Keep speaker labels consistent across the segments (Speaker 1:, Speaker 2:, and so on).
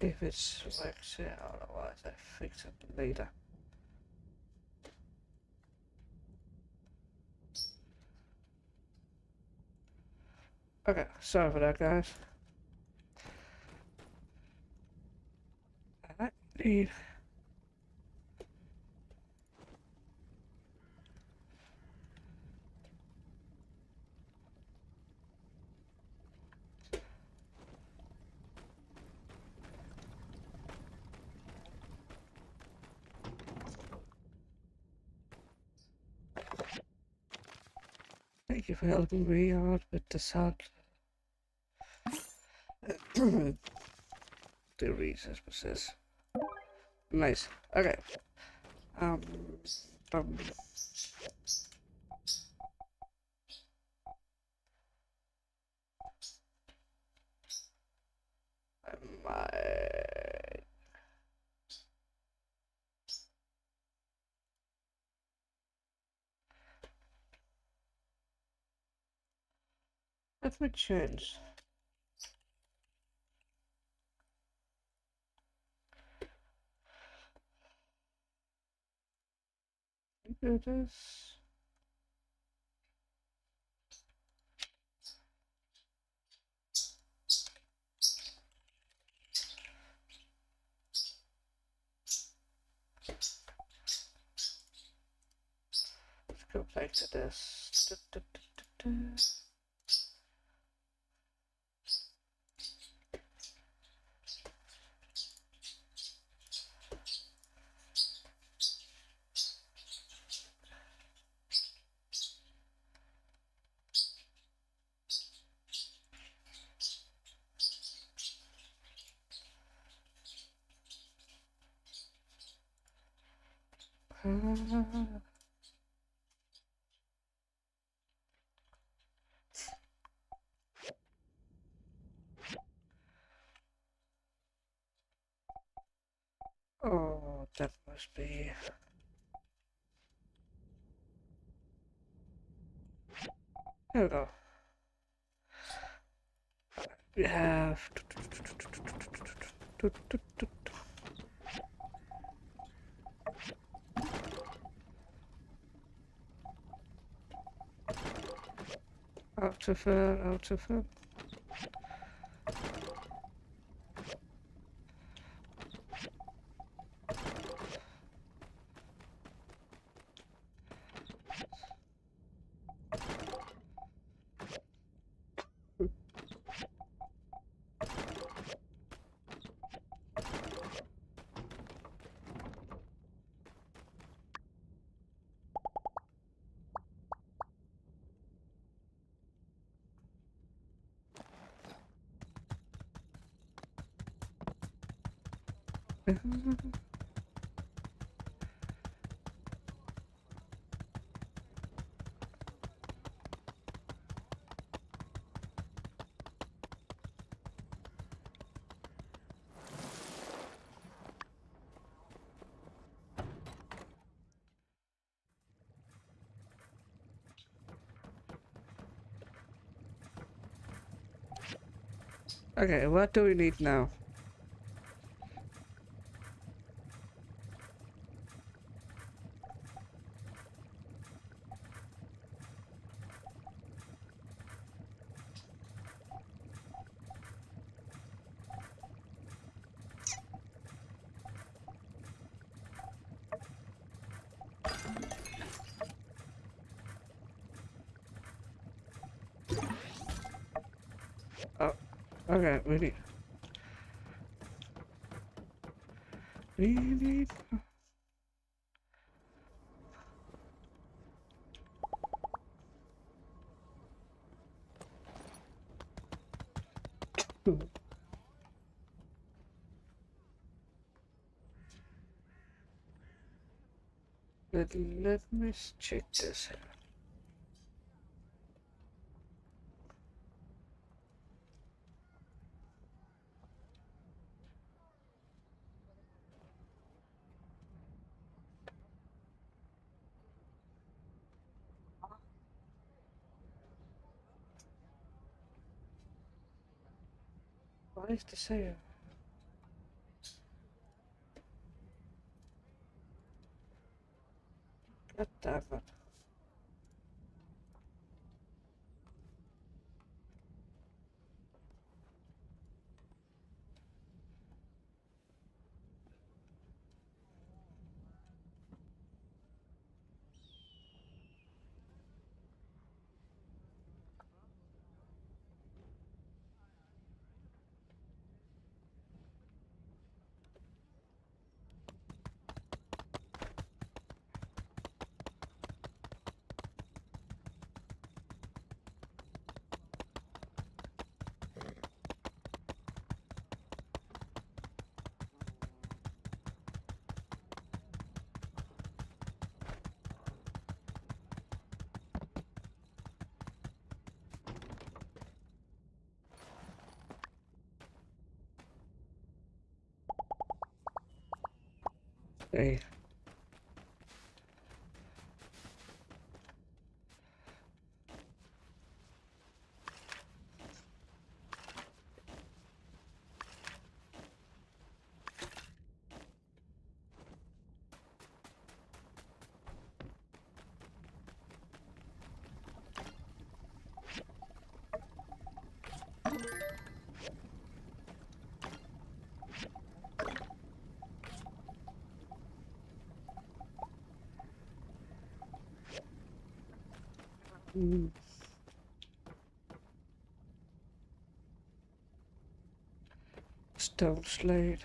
Speaker 1: if it's works here, otherwise I fix it later. Okay, sorry for that, guys. I need... Thank you for helping me out with the sound. The research process. Nice. Okay. Um, um, my... Let me change. Do this. Let's go back to this. Oh, that must be... There we go. We have... Out of it, out of it. Okay, what do we need now? Oh, okay, we need... Let me check this. What is the save? God damn it. Hey. Mm. Stone slate.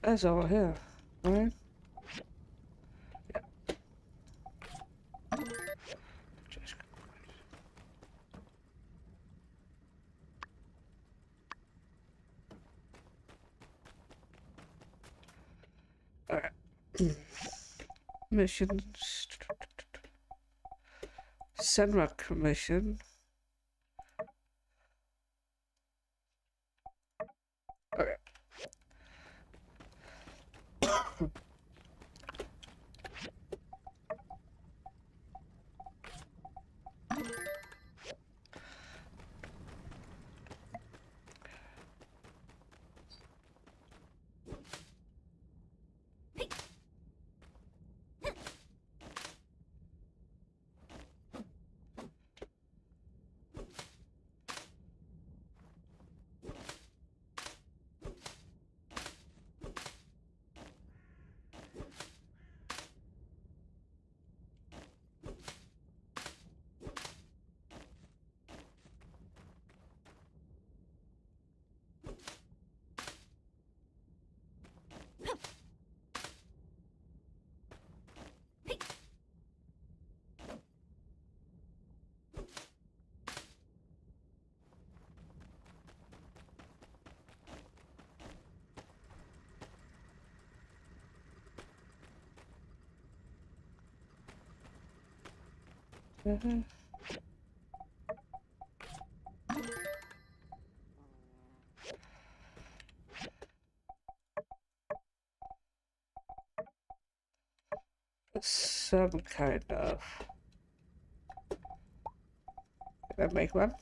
Speaker 1: That's all here, right? Just alright. Missions. Senrak mission. Okay. Uh-huh. Some kind of. Can I make one?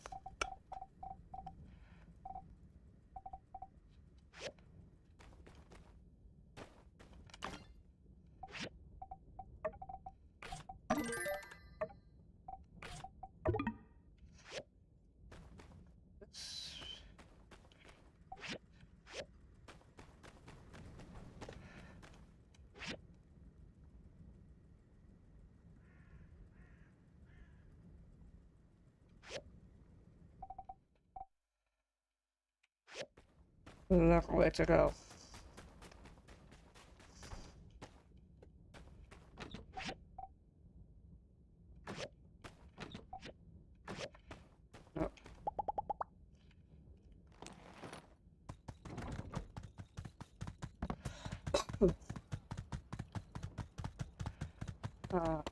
Speaker 1: A long way to go. No. Uh,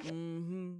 Speaker 2: Mm-hmm.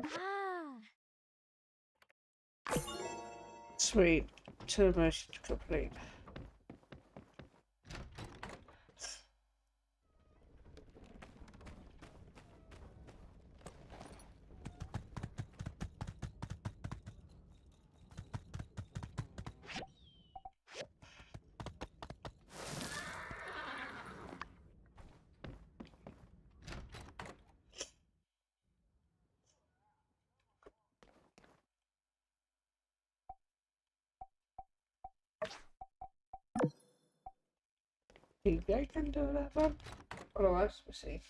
Speaker 3: Ah.
Speaker 1: Sweet. Two missions complete. Think I can do that one? Otherwise, we'll see.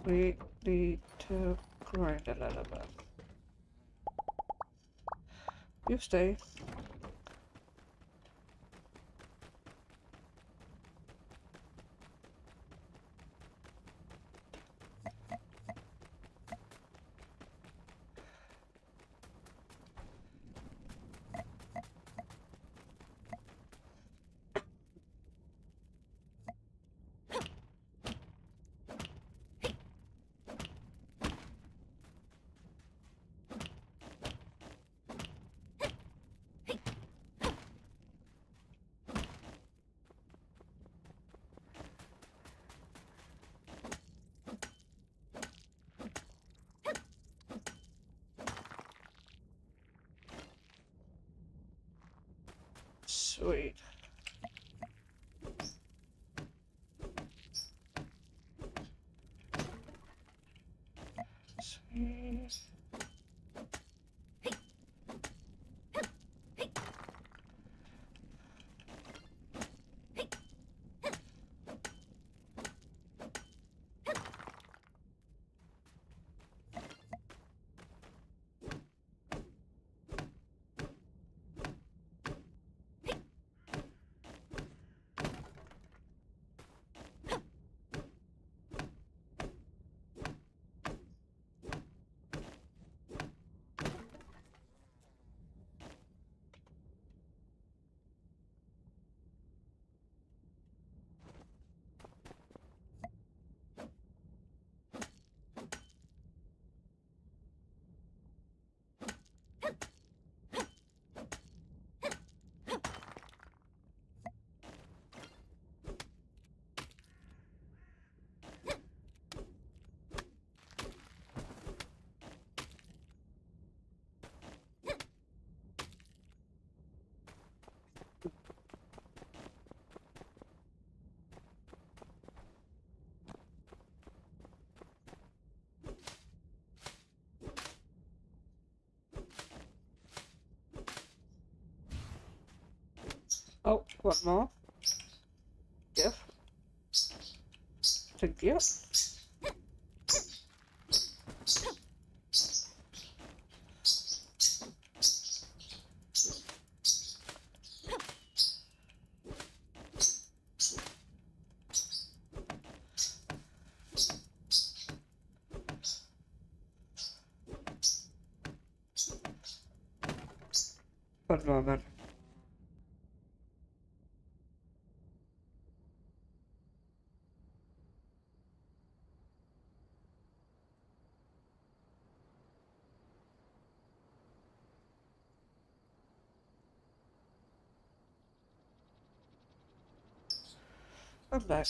Speaker 1: We need to grind a little bit. You stay. Sweet. Sweet. Oh, one more. Yes. Thank you. One moment. I'm back.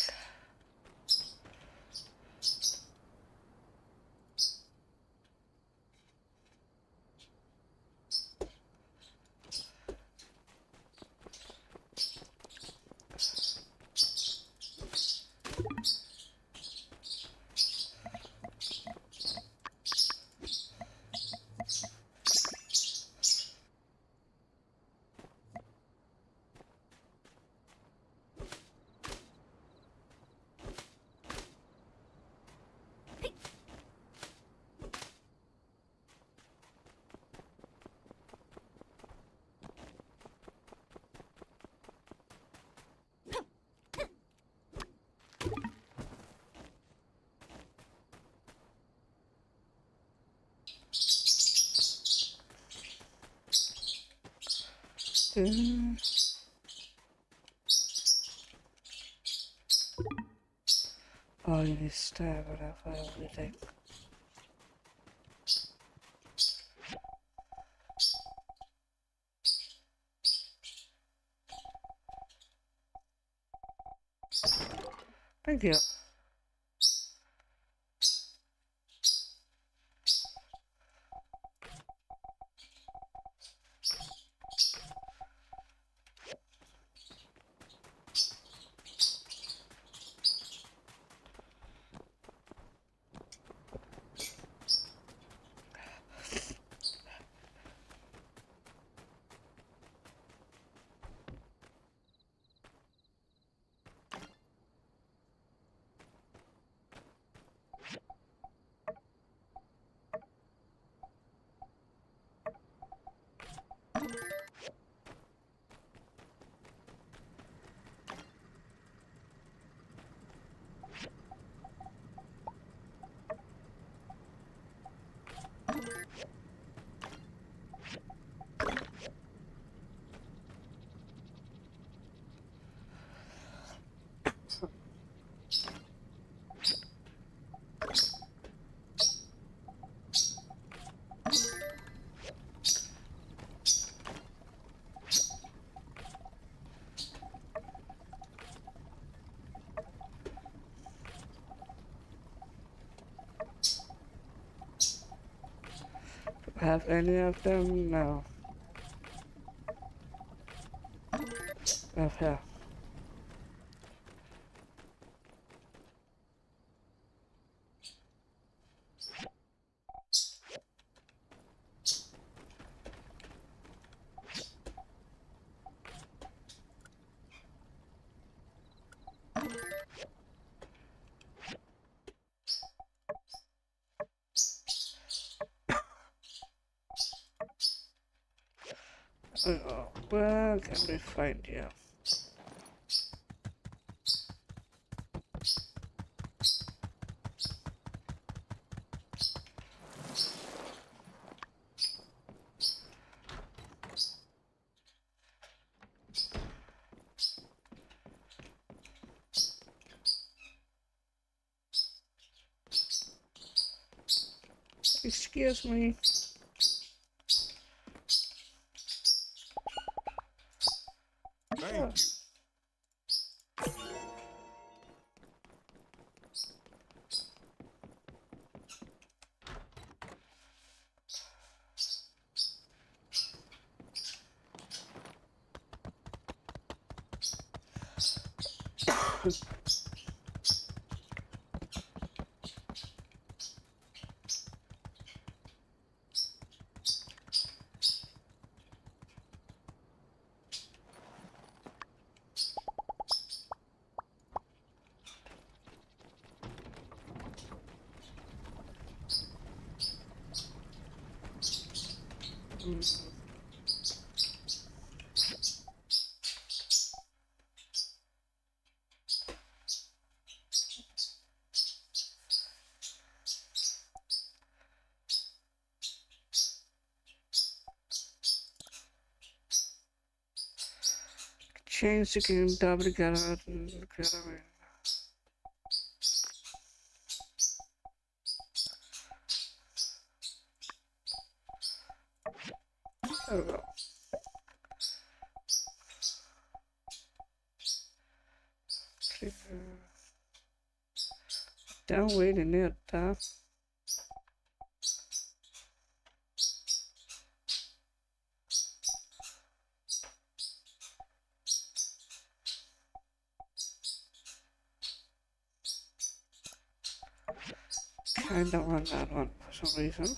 Speaker 1: Oh, you need to stab it up everything. Thank you. Have any of them? No. Okay. Where can we find you? Excuse me.
Speaker 2: Thank you. Change the game, double gallery. There we go. Click Down waiting there, Tom. Kinda on that one for some reason.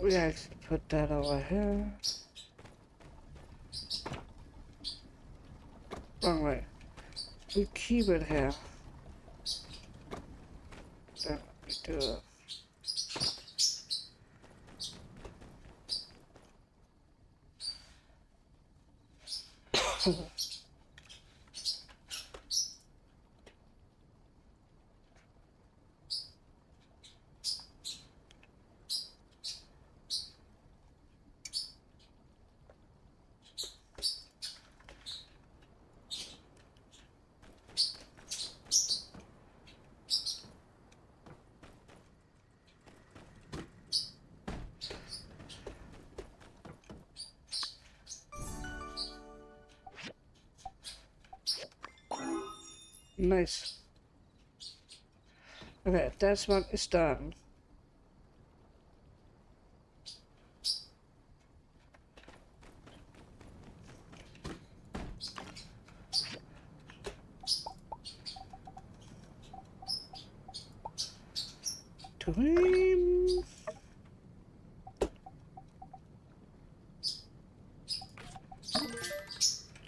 Speaker 2: We actually put that over here. Wrong way. We keep it here. Then we do it. Nice. Okay, that one is done. Time.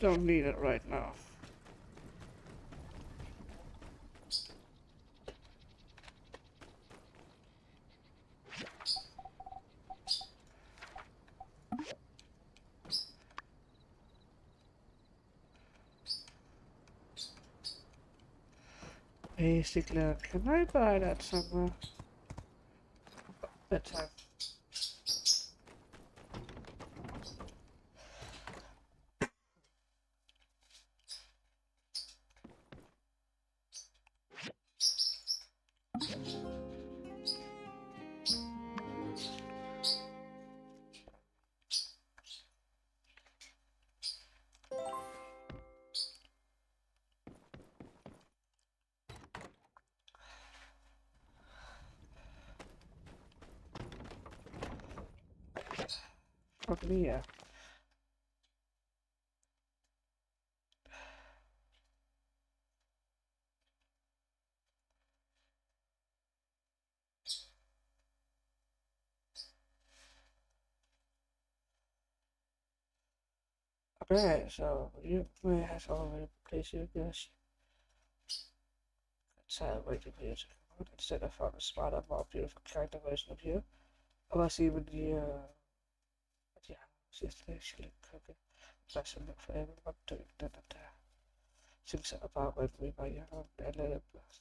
Speaker 2: Don't need it right now. Basically, can I buy that somewhere? Bedtime. Probably, yeah. Okay, so you may have already placed your guess. Let's wait for you to come out. Instead, I found a smarter, more beautiful character version of you. I was even the Just actually cooking. That's my favorite. I'm doing that. Things about when we were young. A little bit.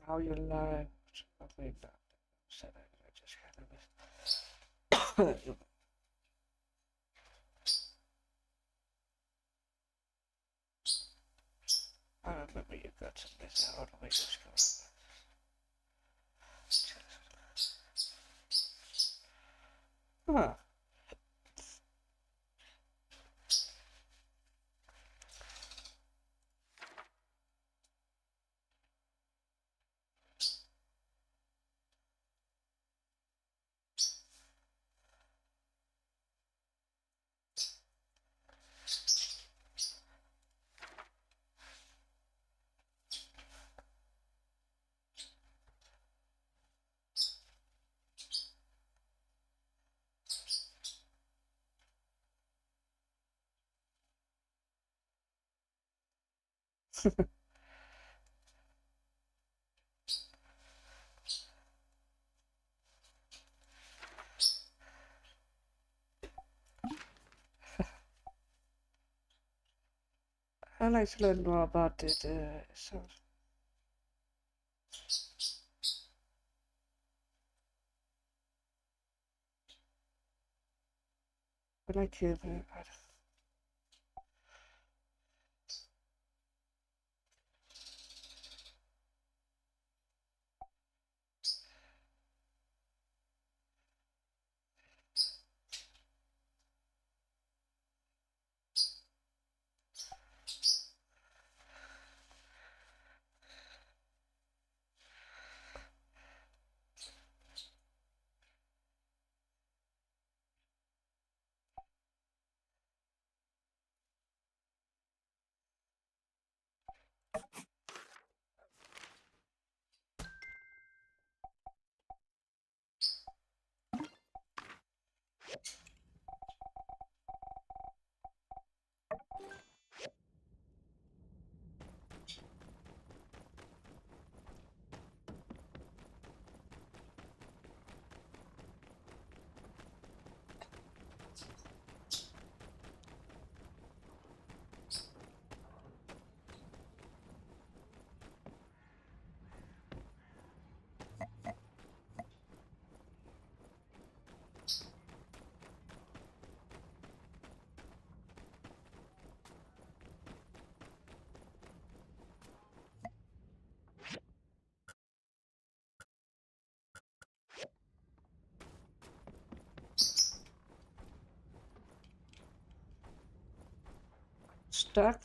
Speaker 2: How you live. I think that said I just kind of missed. I remember you got some bits out of the way just go. Huh. I like to learn more about it. So I like it. Stuck.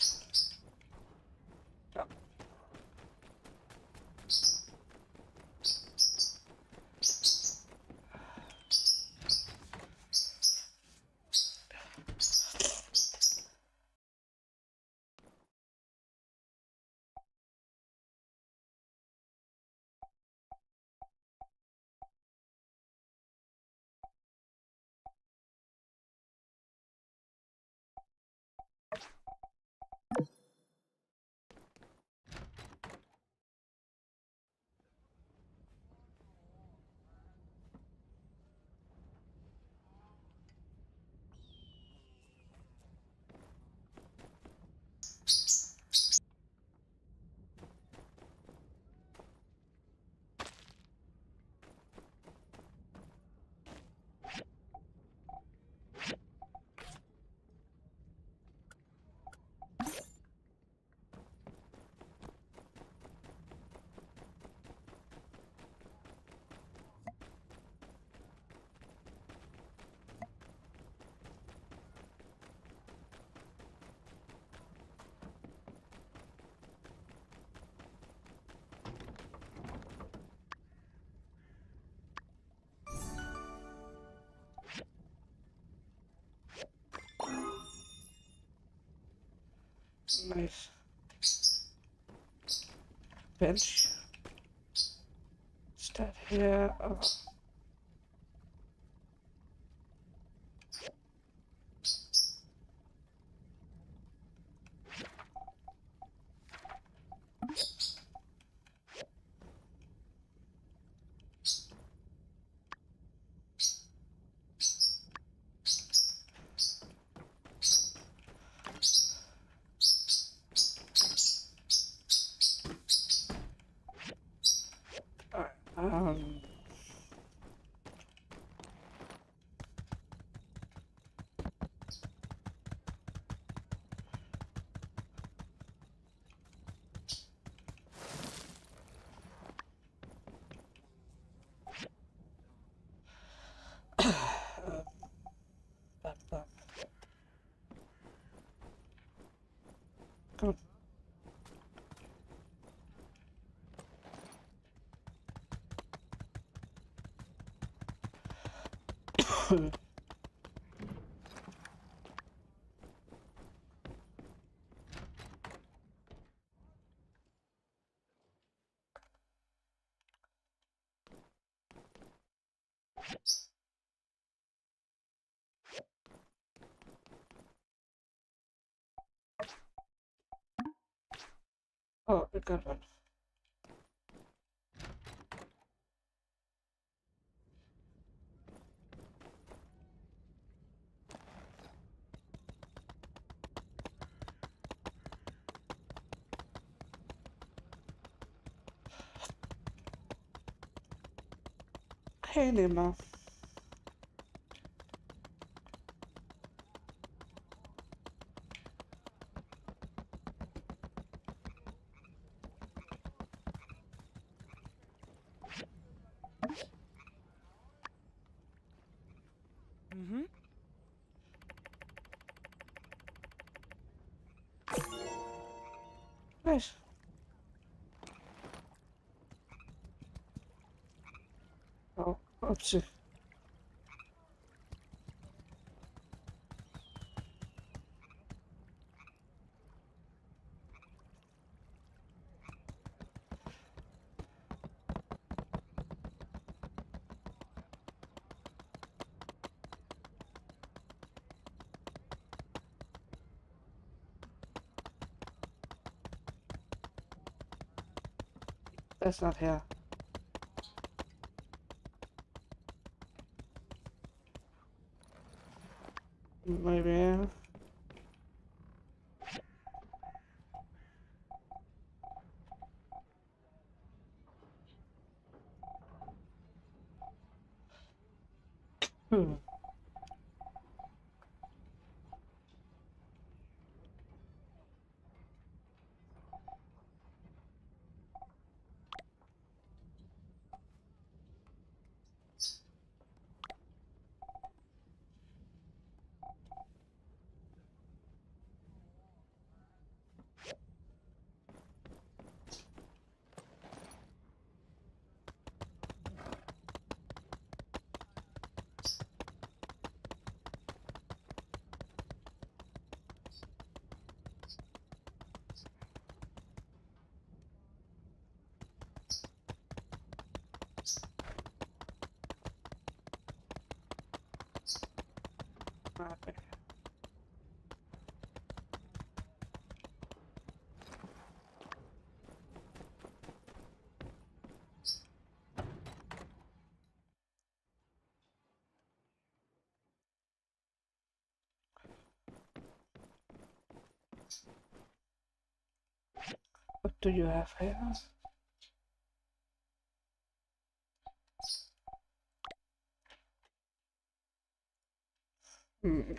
Speaker 2: Oh. Nice. Bench. Is that here? Oh. Alright, back. Come on. Oh, we got one. Hey, Nemo.
Speaker 3: Mm-hmm.
Speaker 2: Nice. Oh, oopsie. That's not here. Maybe. Hmm. Okay. What do you have here? Hmm.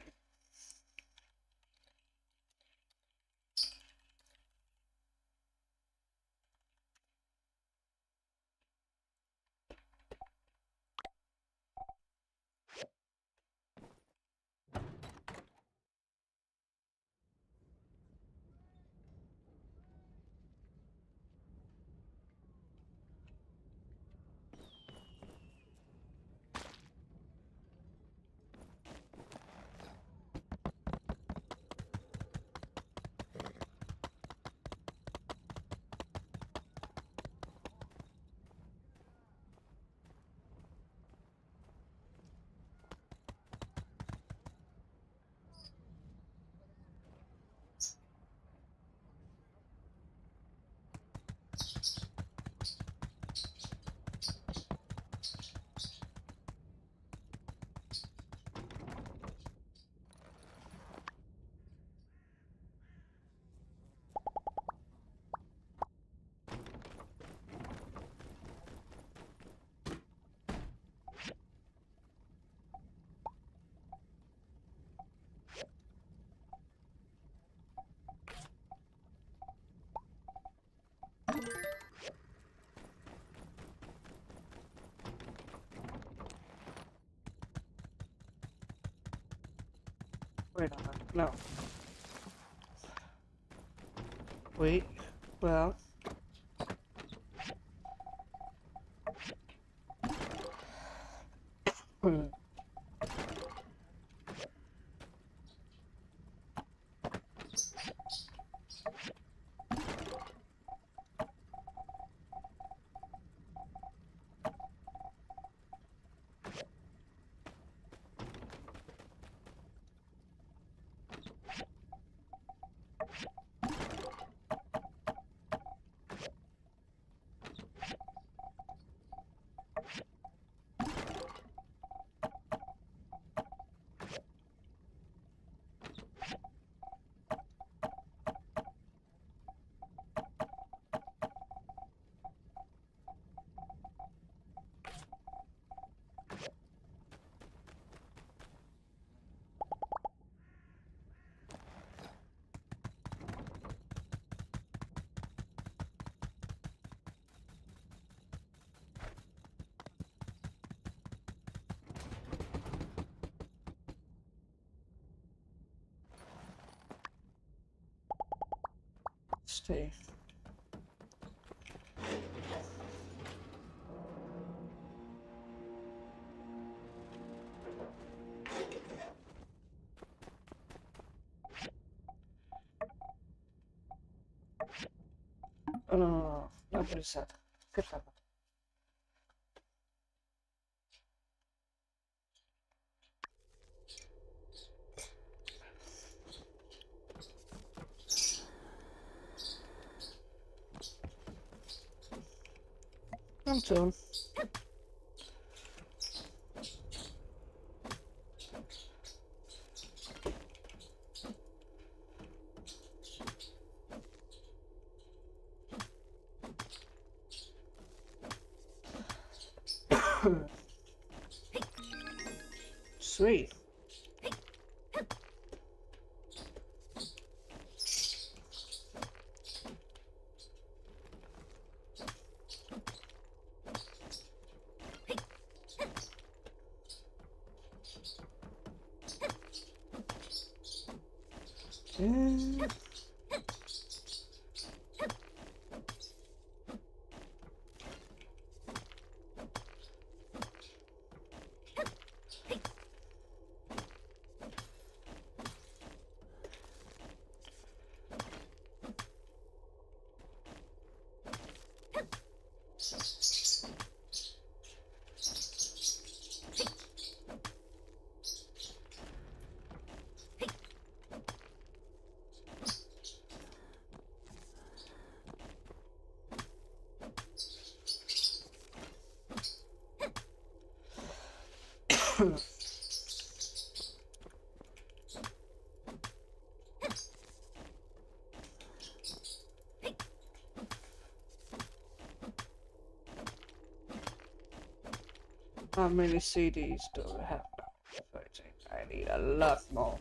Speaker 2: Probably not. No. Wait. Well. Stay. Oh, no. Nobody said. Get that. I'm too. Sweet. Yeah. How many CDs do we have now? 13. I need a lot more.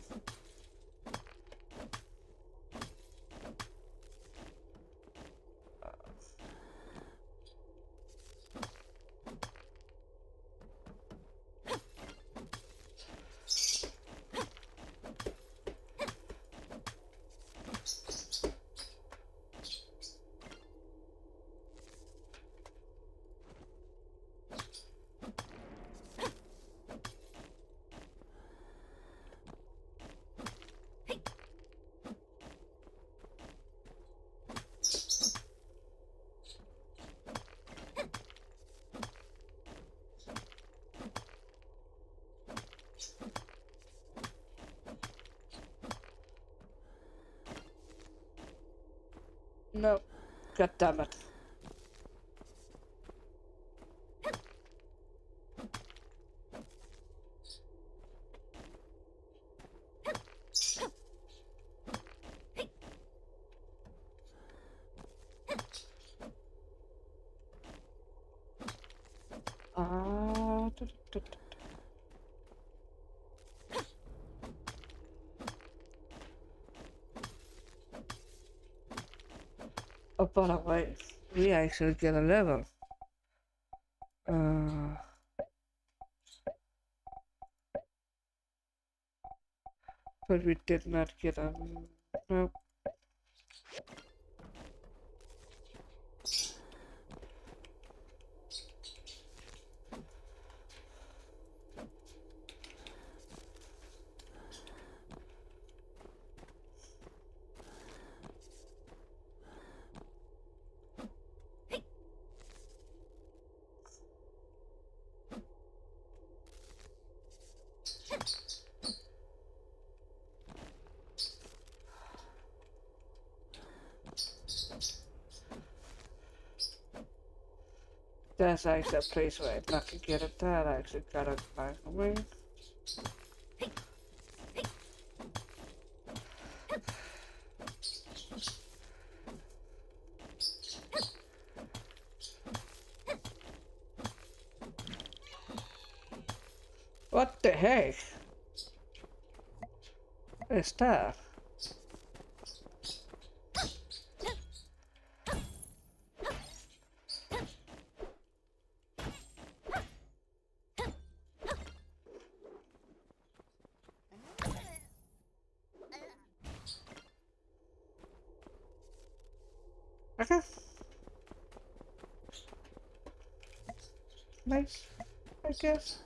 Speaker 2: No. God damn it. Ah. Oh, by the way, we actually get a level. But we did not get a... No. That's actually a place where I can get it. That I actually got a knife away. What the heck is that? Okay. Nice, I guess.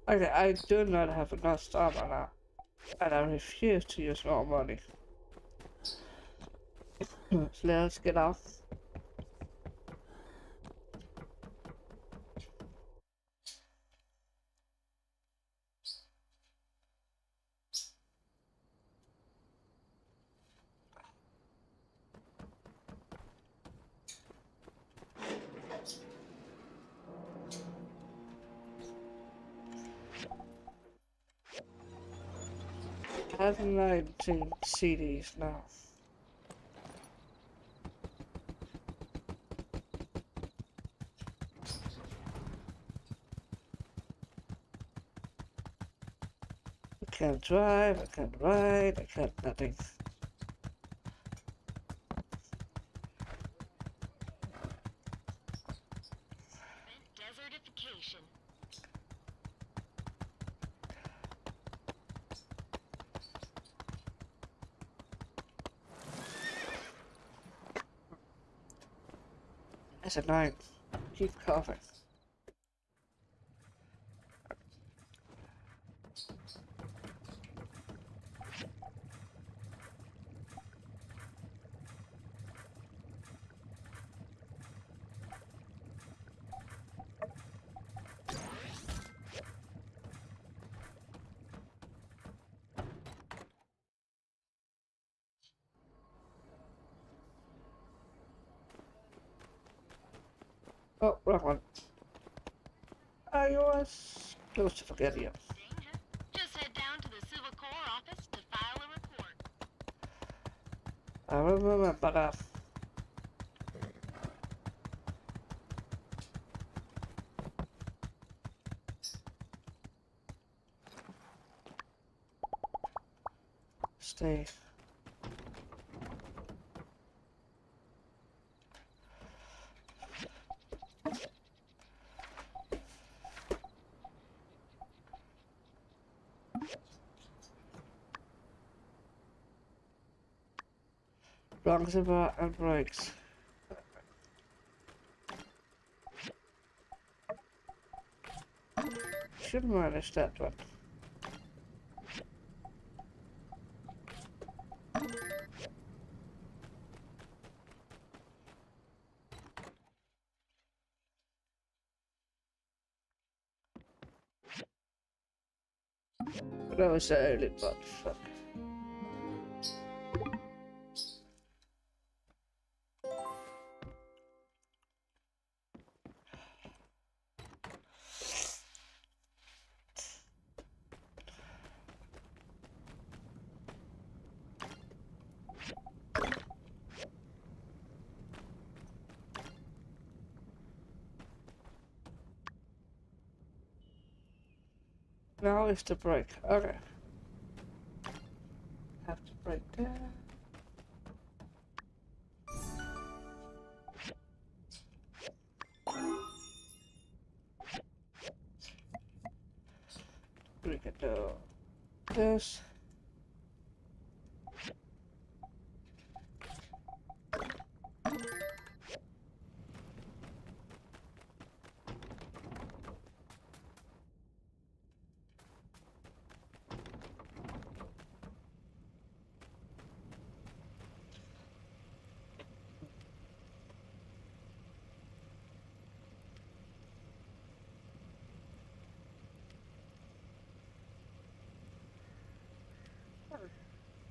Speaker 2: Okay, I do not have enough stamina now, and I refuse to use more money. So let's get off. I have 19 CDs now. I can't drive, I can't ride, I can't nothing.
Speaker 3: Desertification.
Speaker 2: That's a 9. Keep coughing. Oh, wrong one. I was close to forgetting you.
Speaker 3: Danger. Just head down to the Civil Corps office to file a report.
Speaker 2: I remember that. Stay. Wrong zipper and brakes. Should manage that one. That was early, but fuck. Now is the break. Okay. can do this.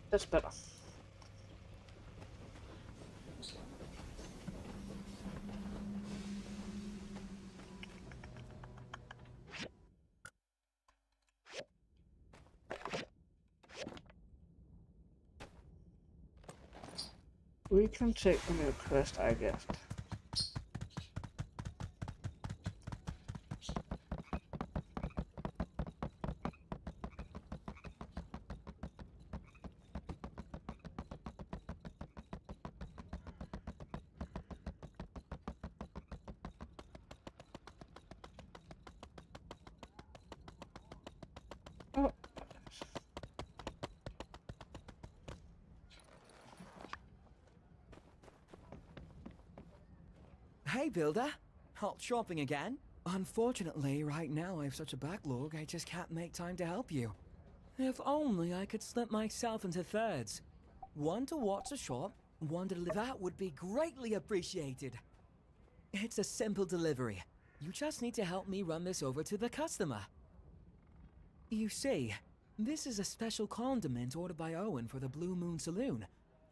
Speaker 2: That's better. We can take a new quest, I guess. Oh.
Speaker 4: Hey, Builder. Hot shopping again? Unfortunately, right now I have such a backlog, I just can't make time to help you. If only I could split myself into thirds. One to watch the shop, one to deliver. That would be greatly appreciated. It's a simple delivery. You just need to help me run this over to the customer. You see, this is a special condiment ordered by Owen for the Blue Moon Saloon,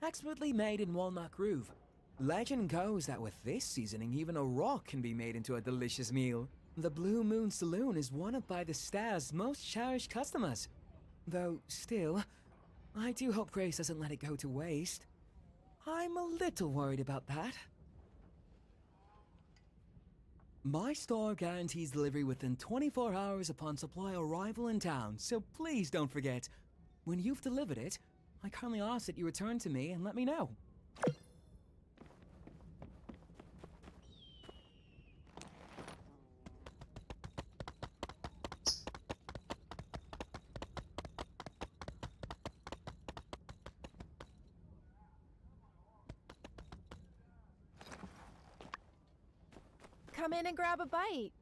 Speaker 4: expertly made in Walnut Grove. Legend goes that with this seasoning, even a rock can be made into a delicious meal. The Blue Moon Saloon is one of By the Stairs' most cherished customers. Though, still, I do hope Grace doesn't let it go to waste. I'm a little worried about that. My store guarantees delivery within 24 hours upon supply arrival in town, so please don't forget. When you've delivered it, I kindly ask that you return to me and let me know.
Speaker 5: Come in and grab a bite.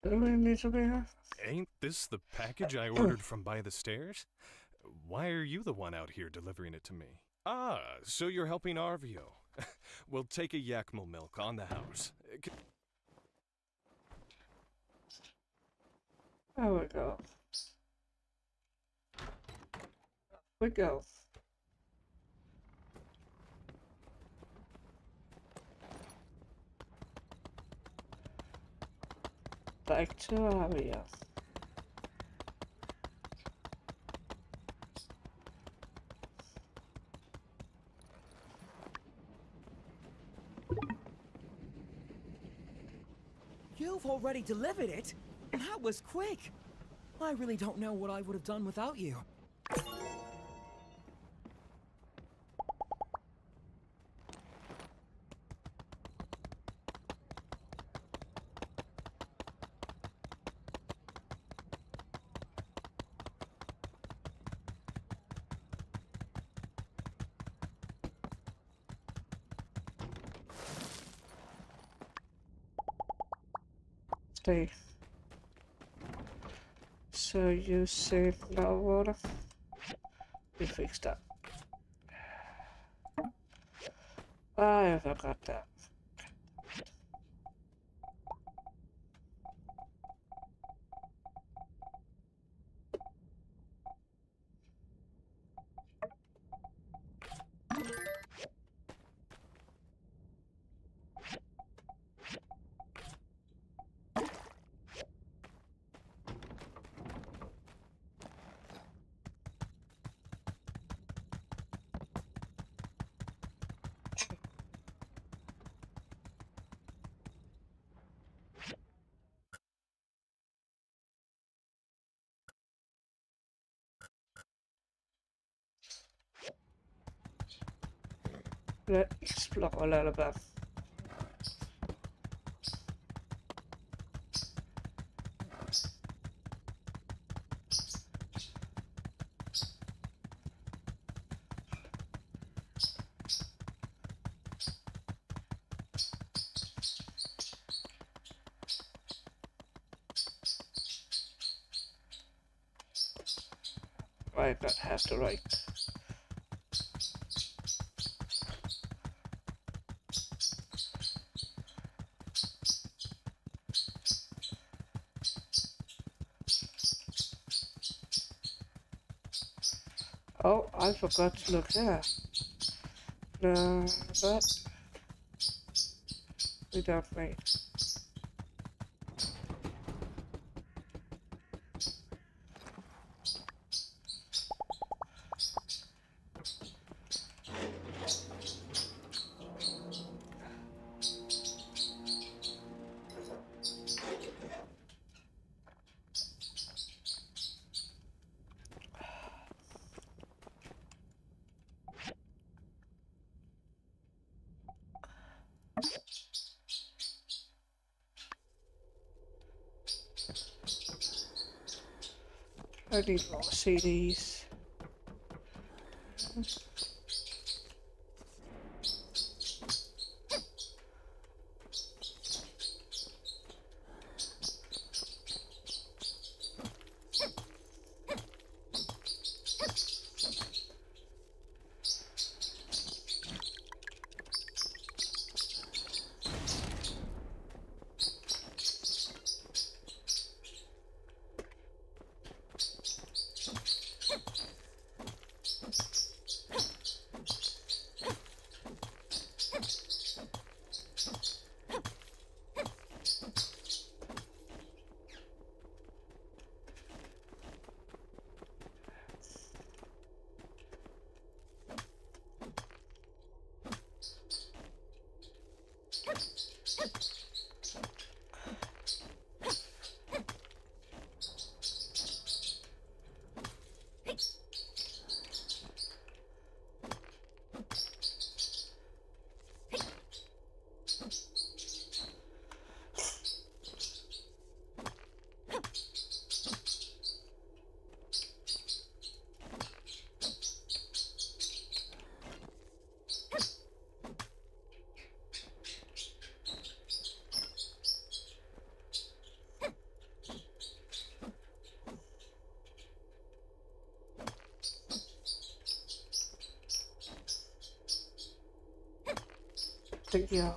Speaker 2: Do we need to be here?
Speaker 6: Ain't this the package I ordered from By the Stairs? Why are you the one out here delivering it to me? Ah, so you're helping Arvio. We'll take a Yakmo milk on the house.
Speaker 2: There we go. Off we go. Back to Arvio.
Speaker 4: You've already delivered it? That was quick! I really don't know what I would have done without you.
Speaker 2: Stay. So you saved no water? We fixed that. I forgot that. Let's explore a little bit. Might not have the right. Oh, I forgot to look there. But we don't wait. I need more CDs. Thank you.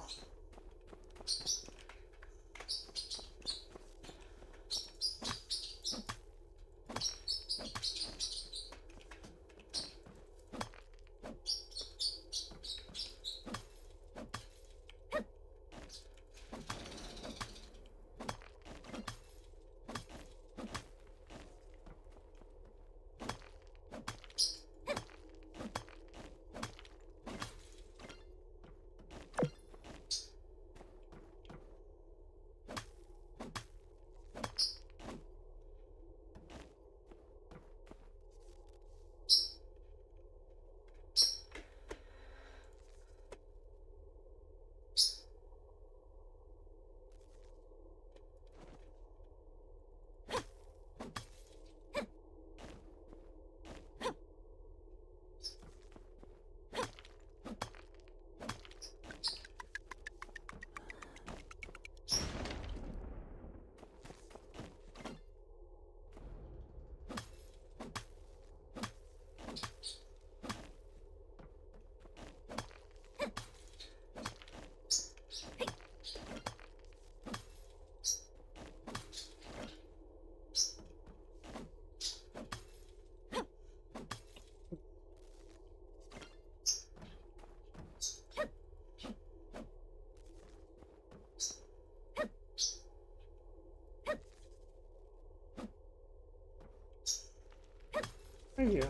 Speaker 2: Thank you.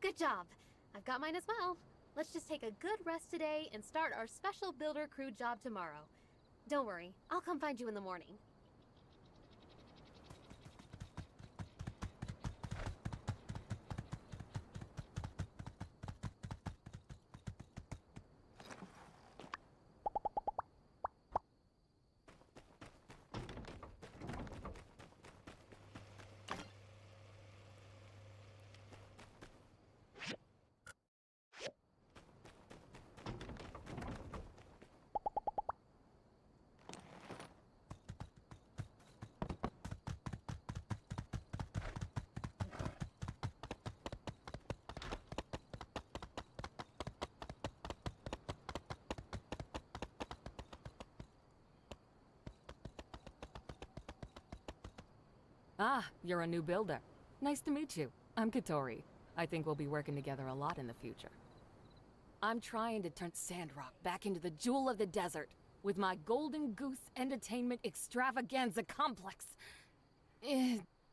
Speaker 7: Good job. I've got mine as well. Let's just take a good rest today and start our special builder crew job tomorrow. Don't worry, I'll come find you in the morning.
Speaker 8: Ah, you're a new builder. Nice to meet you. I'm Katori. I think we'll be working together a lot in the future. I'm trying to turn Sandrock back into the jewel of the desert with my Golden Goose Entertainment Extravaganza Complex.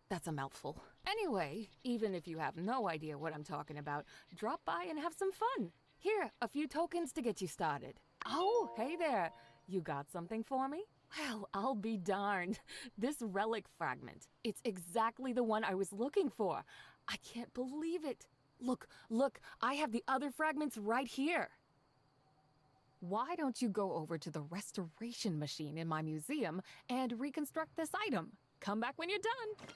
Speaker 8: That's a mouthful. Anyway, even if you have no idea what I'm talking about, drop by and have some fun. Here, a few tokens to get you started. Oh, hey there. You got something for me? Well, I'll be darned. This relic fragment. It's exactly the one I was looking for. I can't believe it. Look, I have the other fragments right here. Why don't you go over to the restoration machine in my museum and reconstruct this item? Come back when you're done.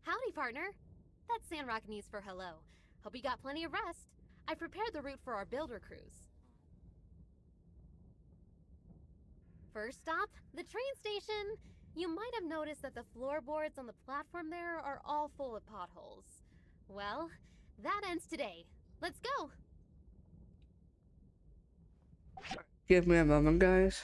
Speaker 7: Howdy, partner. That's Sandrocknese for hello. Hope you got plenty of rest. I prepared the route for our builder cruise. First stop, the train station. You might have noticed that the floorboards on the platform there are all full of potholes. Well, that ends today. Let's go!
Speaker 2: Give me a moment, guys.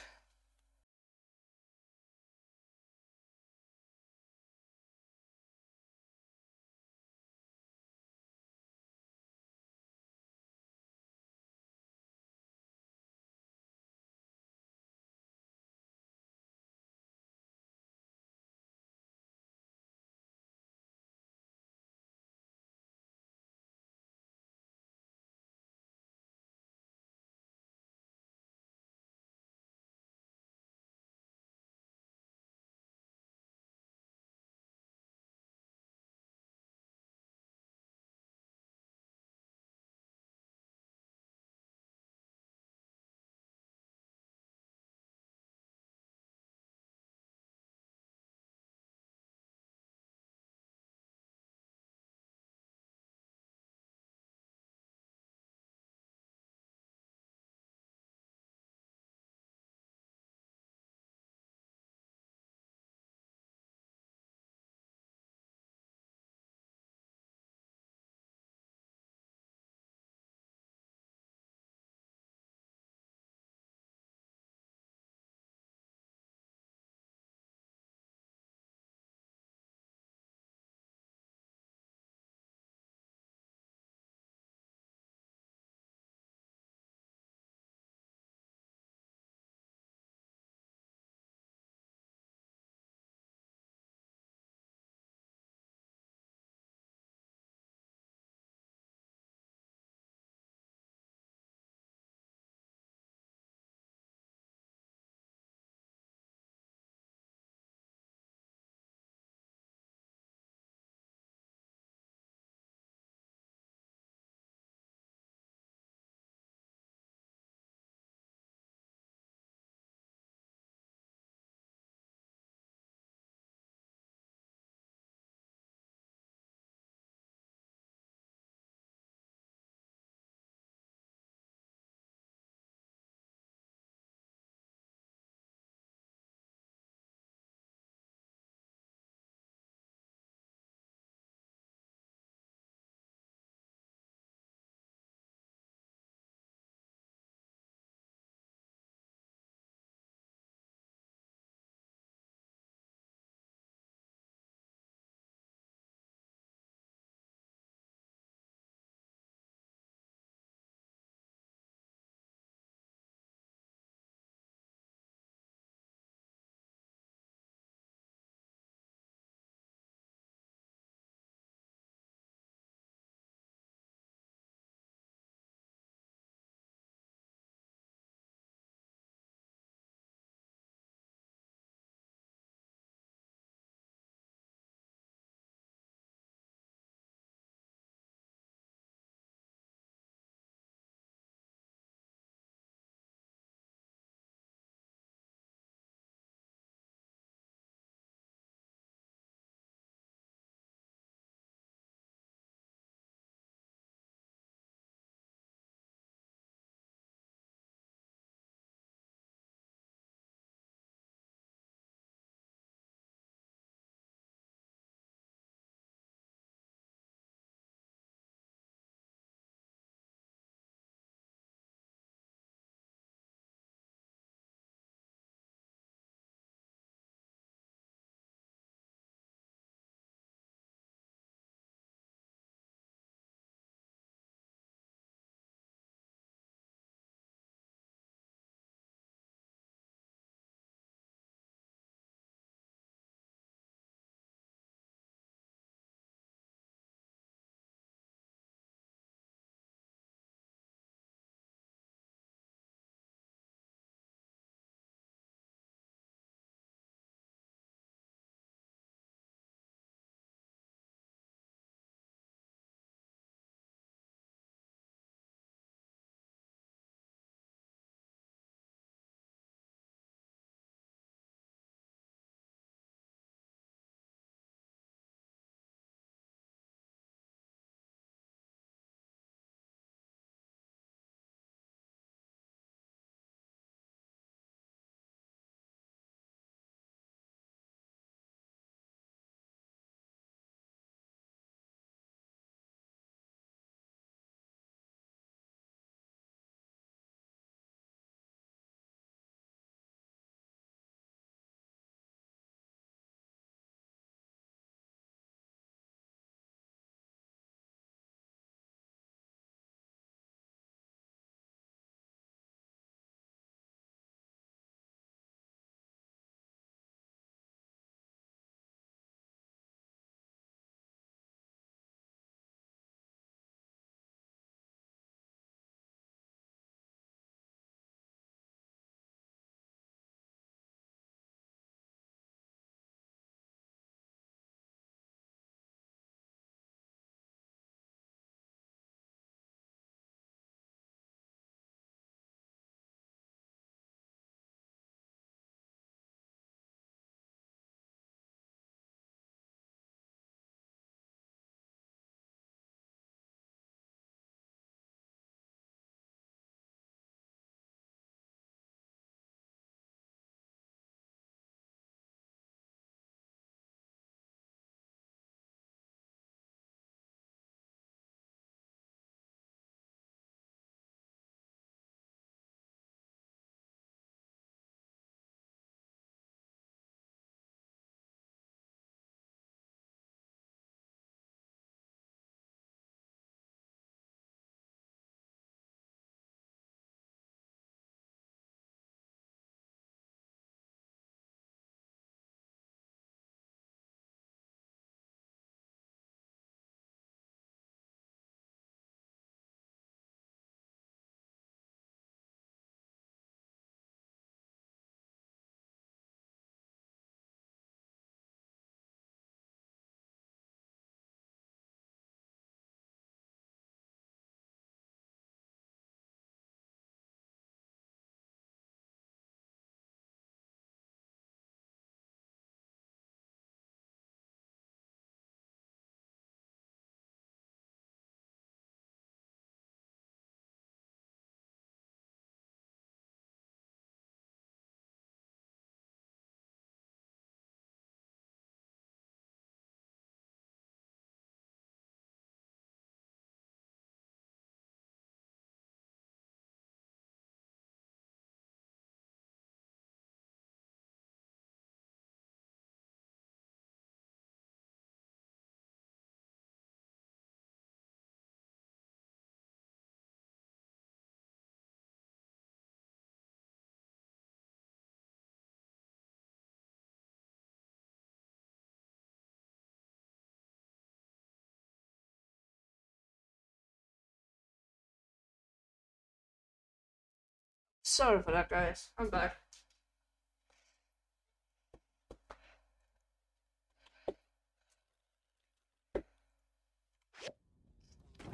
Speaker 2: Sorry for that, guys. I'm back.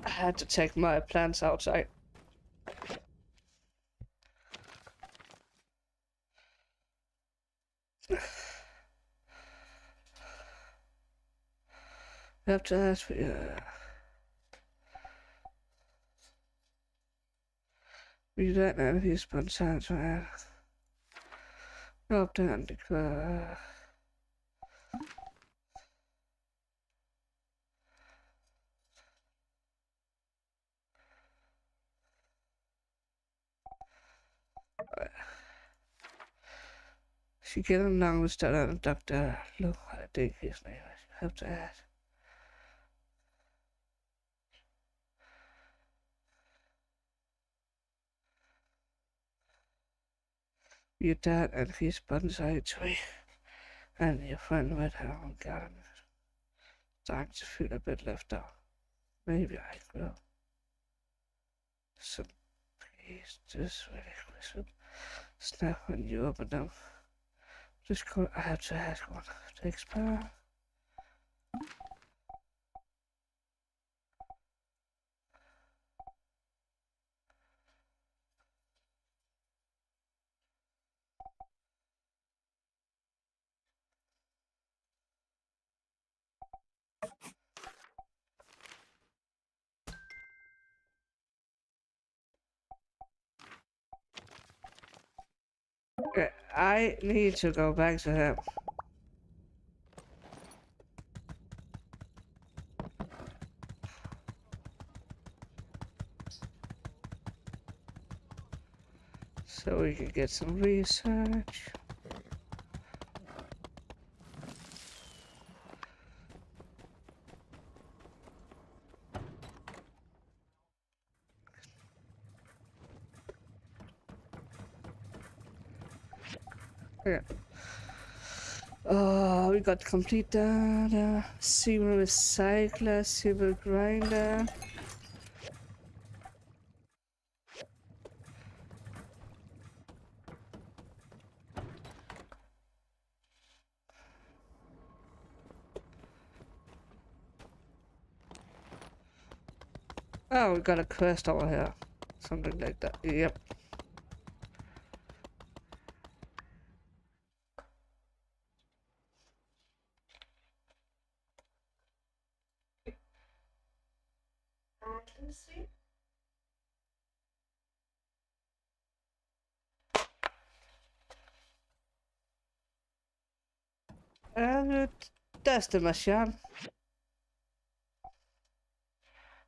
Speaker 2: I had to take my plants outside. I have to ask for you don't know if you spent time to drop down declare. She get along with that Dr. Look, I think his name is. I have to ask. Your dad and his bonsai tree, and your friend with her own garden. Starting to feel a bit left out. Maybe I will. So please, just really listen. Snap when you open them. Just call. I have to ask one to expire. I need to go back to him. So we can get some research. Yeah. We got to complete that. Silver recycler, silver grinder. Oh, we got a quest over here. Something like that. Yep. And that's the machine.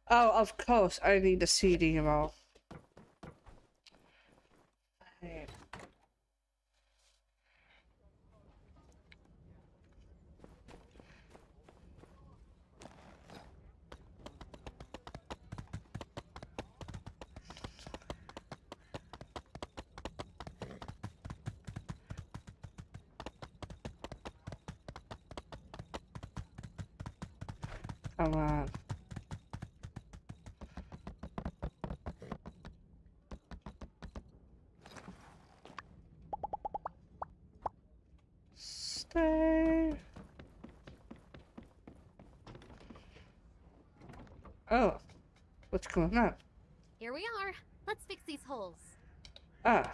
Speaker 2: Oh, of course, I need a CD-ROM. Come on. Stay. Oh, what's going on?
Speaker 7: Here we are. Let's fix these holes.
Speaker 2: Ah,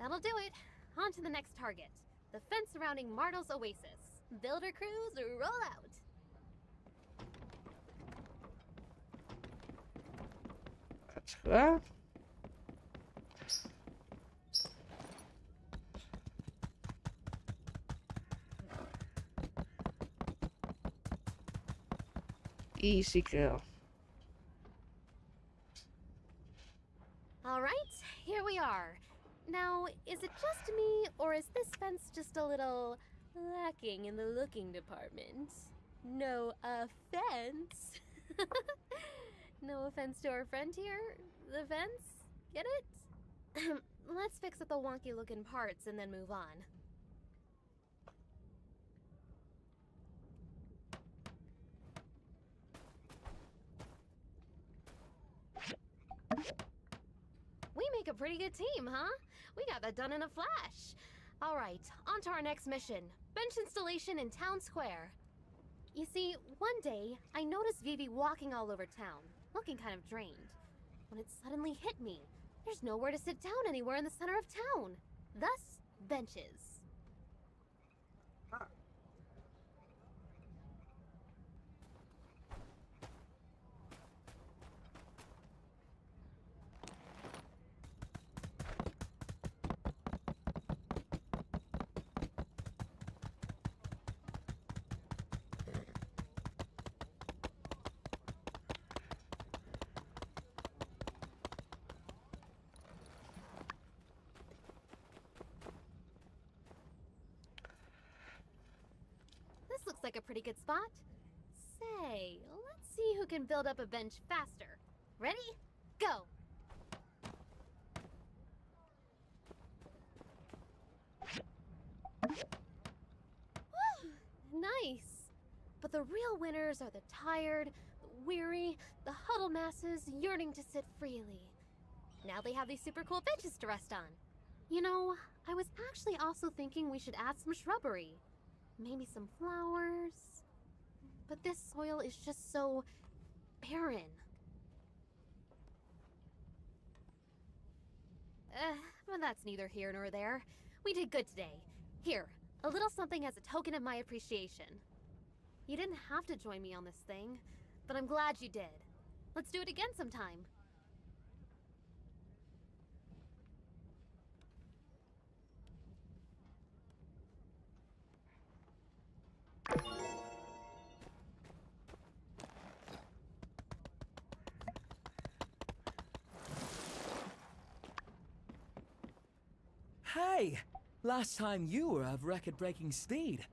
Speaker 7: That'll do it. On to the next target. The fence surrounding Martel's Oasis. Builder crews, roll out.
Speaker 2: that's good. Easy girl.
Speaker 7: All right, here we are. Now, is it just me, or is this fence just a little lacking in the looking department? No offense. No offense to our friend here. The fence? Get it? Let's fix up the wonky looking parts and then move on. make a pretty good team, huh? We got that done in a flash. All right, on to our next mission. Bench installation in Town Square. You see, one day, I noticed Vivi walking all over town, looking kind of drained. When it suddenly hit me, there's nowhere to sit down anywhere in the center of town. Thus, benches. This looks like a pretty good spot. Say, let's see who can build up a bench faster. Ready? Go! Whew, nice. But the real winners are the tired, the weary, the huddled masses yearning to sit freely. Now they have these super cool benches to rest on. You know, I was actually also thinking we should add some shrubbery. Maybe some flowers. But this soil is just so barren. But that's neither here nor there. We did good today. Here, a little something as a token of my appreciation. You didn't have to join me on this thing, but I'm glad you did. Let's do it again sometime.
Speaker 4: Hey! Last time you were of record-breaking speed.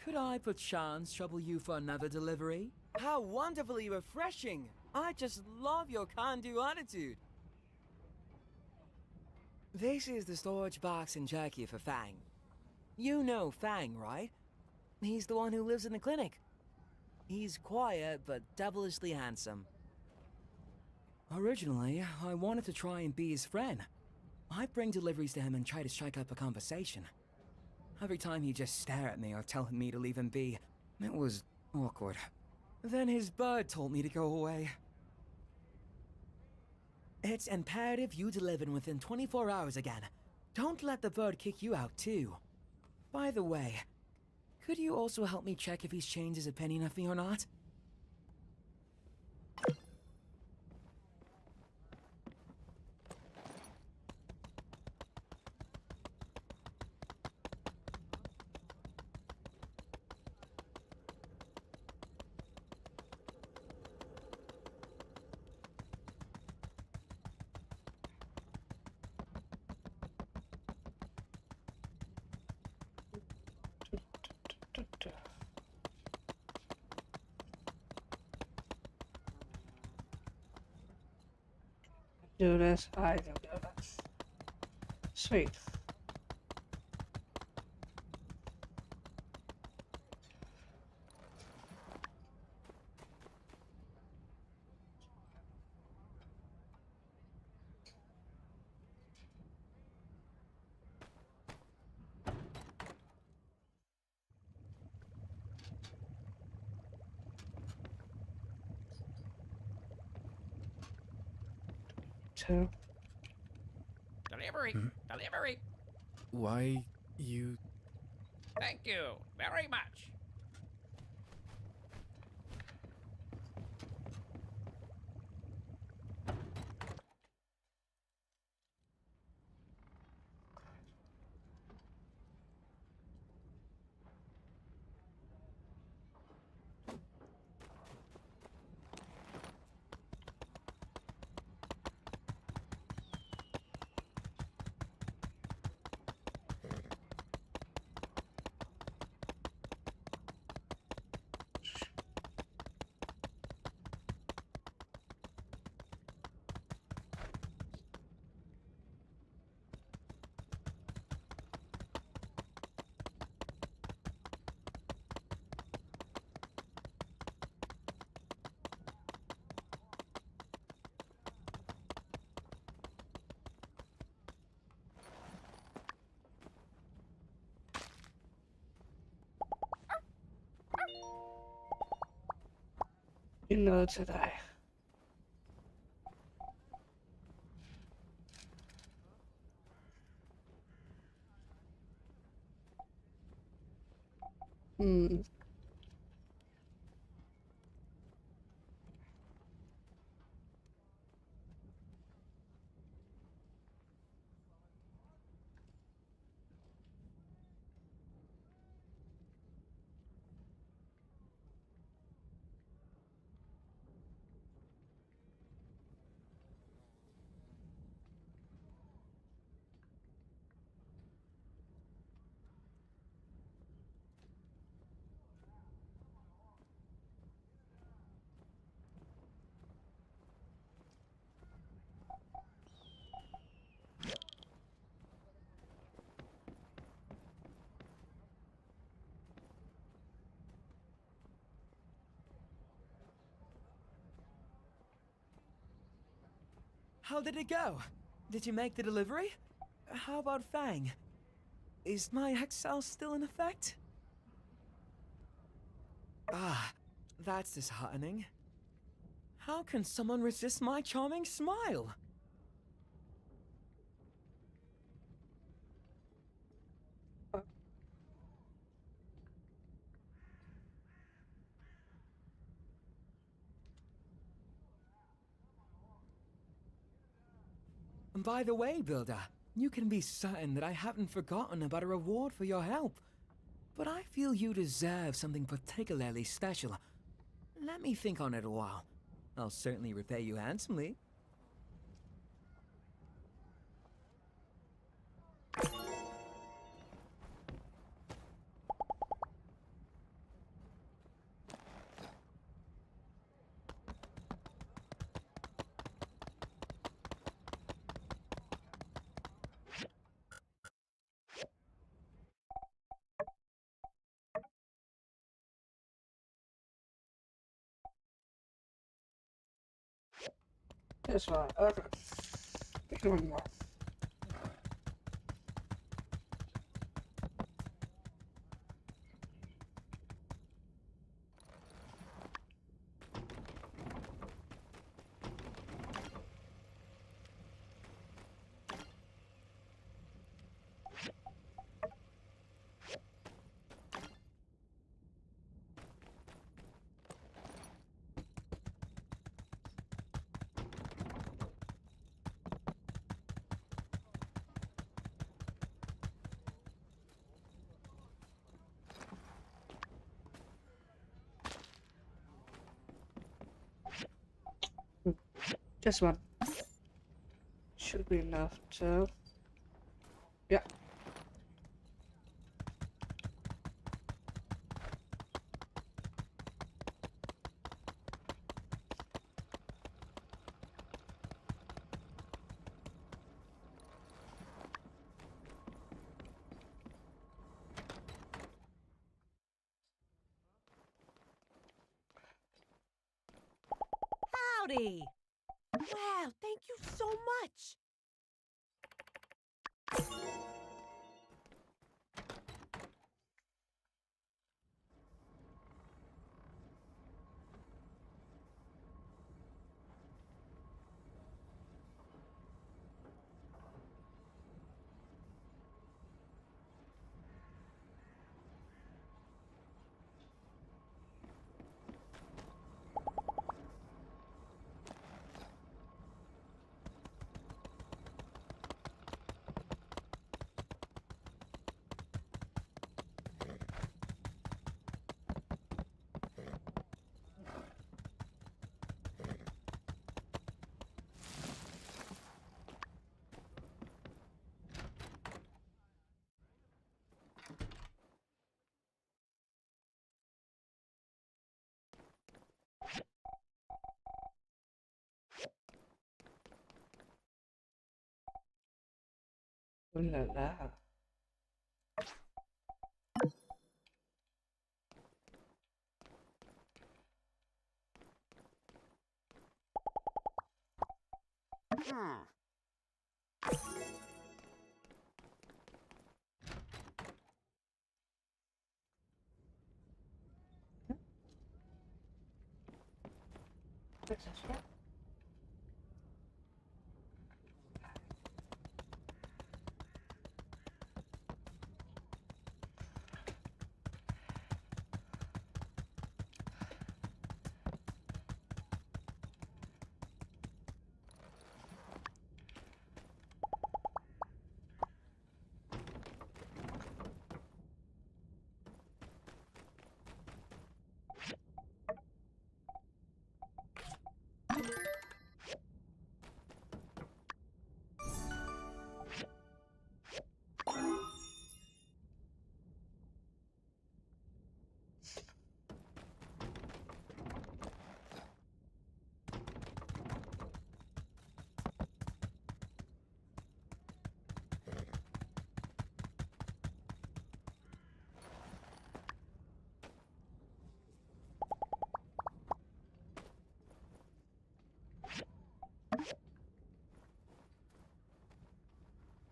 Speaker 4: Could I perchance trouble you for another delivery? How wonderfully refreshing! I just love your can-do attitude. This is the storage box and jerky for Fang. You know Fang, right? He's the one who lives in the clinic. He's quiet, but devilishly handsome. Originally, I wanted to try and be his friend. I'd bring deliveries to him and try to strike up a conversation. Every time he'd just stare at me or tell me to leave him be. It was awkward. Then his bird told me to go away. It's imperative you deliver within 24 hours again. Don't let the bird kick you out, too. By the way, could you also help me check if he's changed his opinion of me or not?
Speaker 2: Do this, I can do this. Sweet. Two.
Speaker 9: Delivery! Delivery!
Speaker 10: Why, you...
Speaker 9: Thank you very much.
Speaker 2: Today. Hmm.
Speaker 4: How did it go? Did you make the delivery? How about Fang? Is my Excel still in effect? Ah, that's disheartening. How can someone resist my charming smile? By the way, Builder, you can be certain that I haven't forgotten about a reward for your help. But I feel you deserve something particularly special. Let me think on it a while. I'll certainly repay you handsomely.
Speaker 2: That's right. Okay. One more. Just one. Should be enough to... Yeah.
Speaker 5: Howdy! Wow, thank you so much!
Speaker 2: Ooh la la. This is what?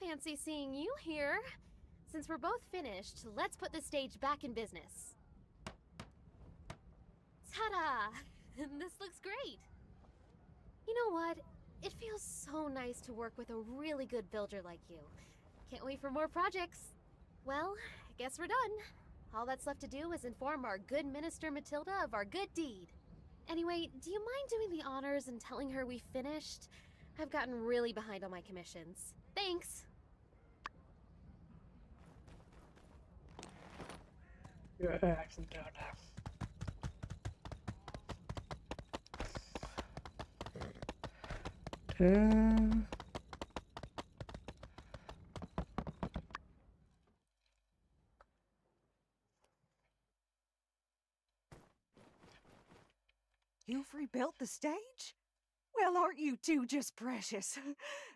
Speaker 7: Fancy seeing you here. Since we're both finished, let's put the stage back in business. Ta-da! This looks great. You know what? It feels so nice to work with a really good builder like you. Can't wait for more projects. Well, I guess we're done. All that's left to do is inform our good Minister Matilda of our good deed. Anyway, do you mind doing the honors and telling her we finished? I've gotten really behind on my commissions. Thanks!
Speaker 2: Your accent down now.
Speaker 5: You've rebuilt the stage? Well, aren't you two just precious?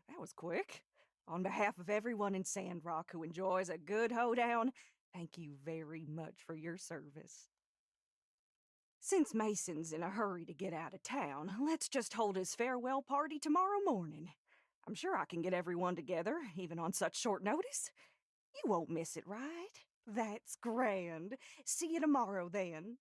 Speaker 5: That was quick. On behalf of everyone in Sandrock who enjoys a good hoedown, thank you very much for your service. Since Mason's in a hurry to get out of town, let's just hold his farewell party tomorrow morning. I'm sure I can get everyone together, even on such short notice. You won't miss it, right? That's grand. See you tomorrow, then.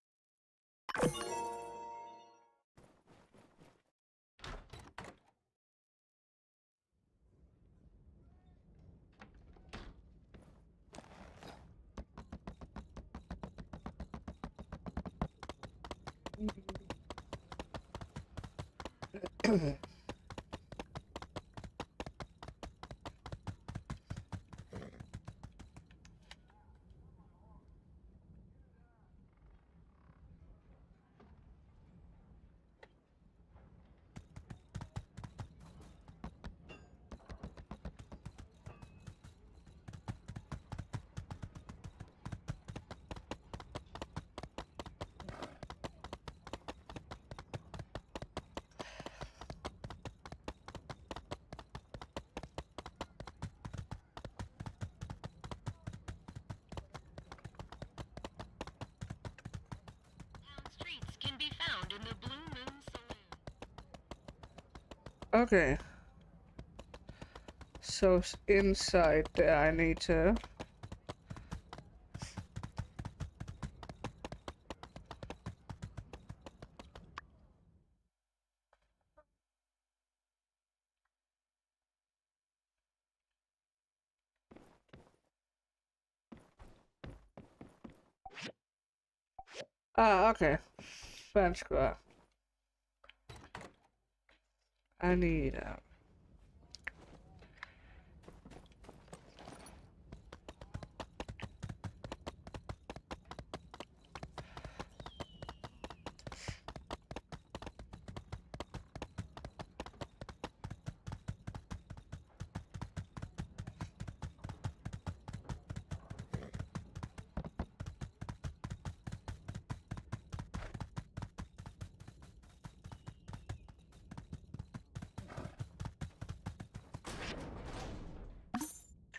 Speaker 3: Town streets can be found in the Blue Moon Saloon.
Speaker 2: Okay. So inside there I need to... Ah, okay. Fence square. I need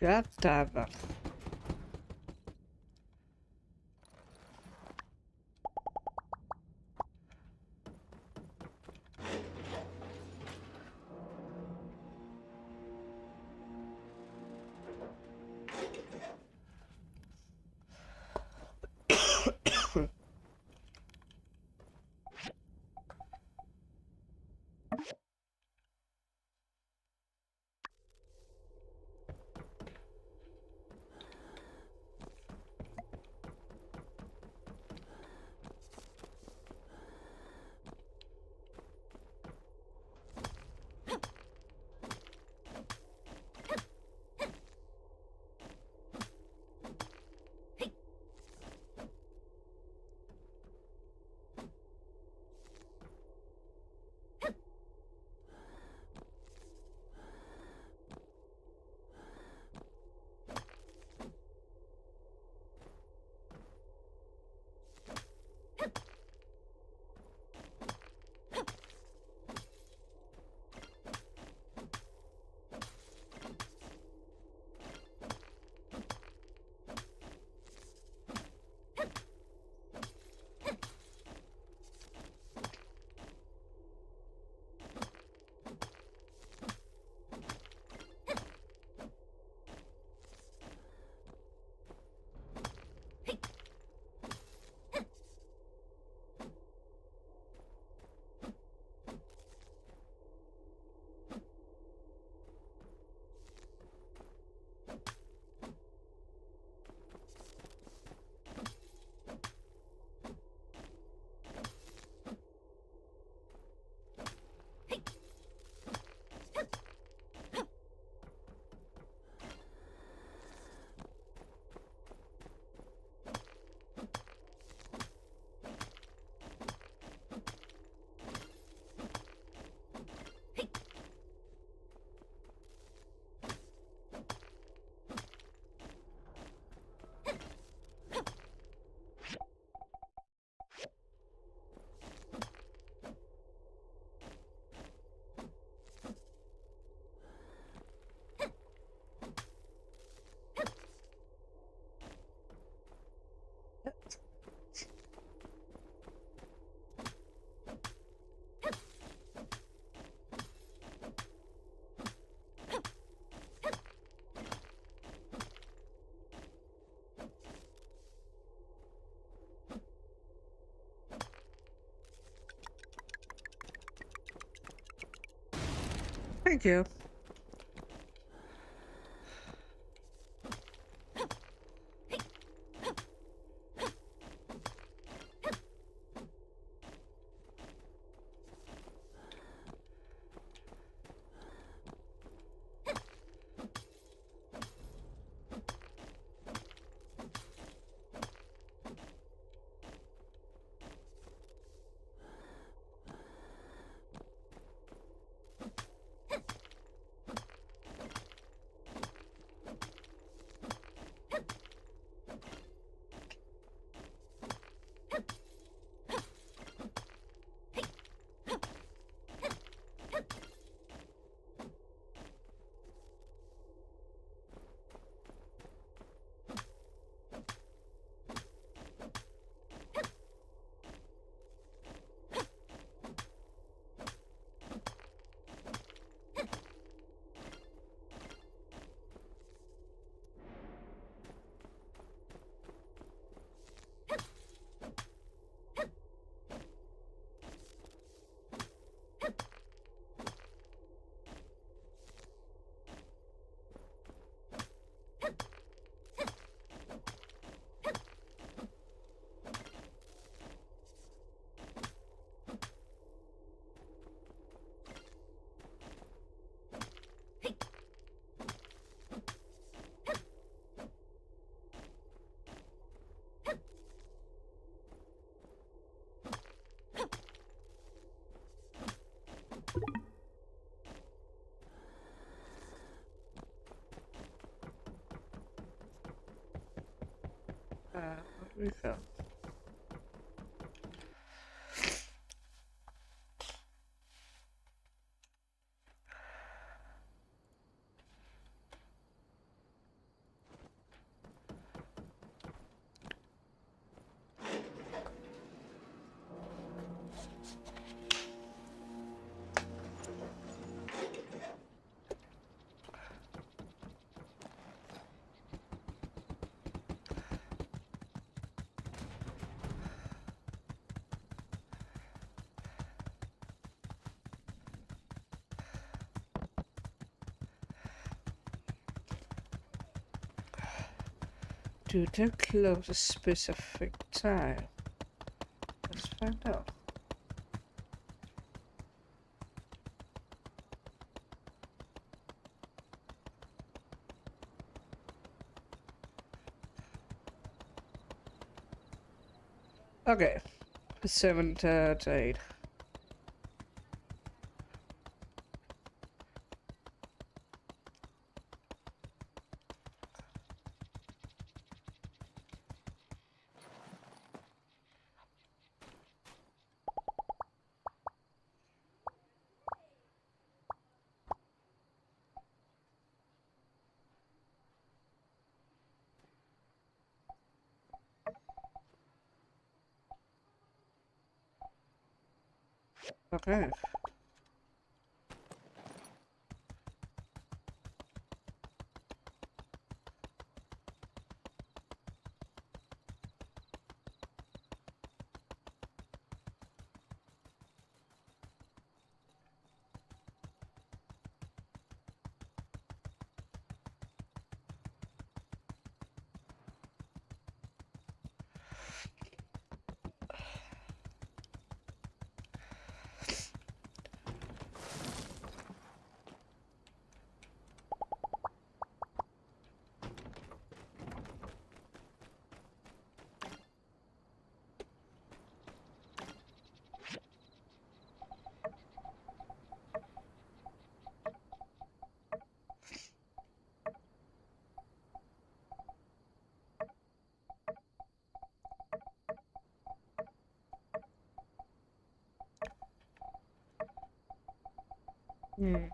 Speaker 2: God damn it. Thank you. Where do we go? Do they close a specific time? Let's find out. Okay, 7 to 8. Okay. Hmm.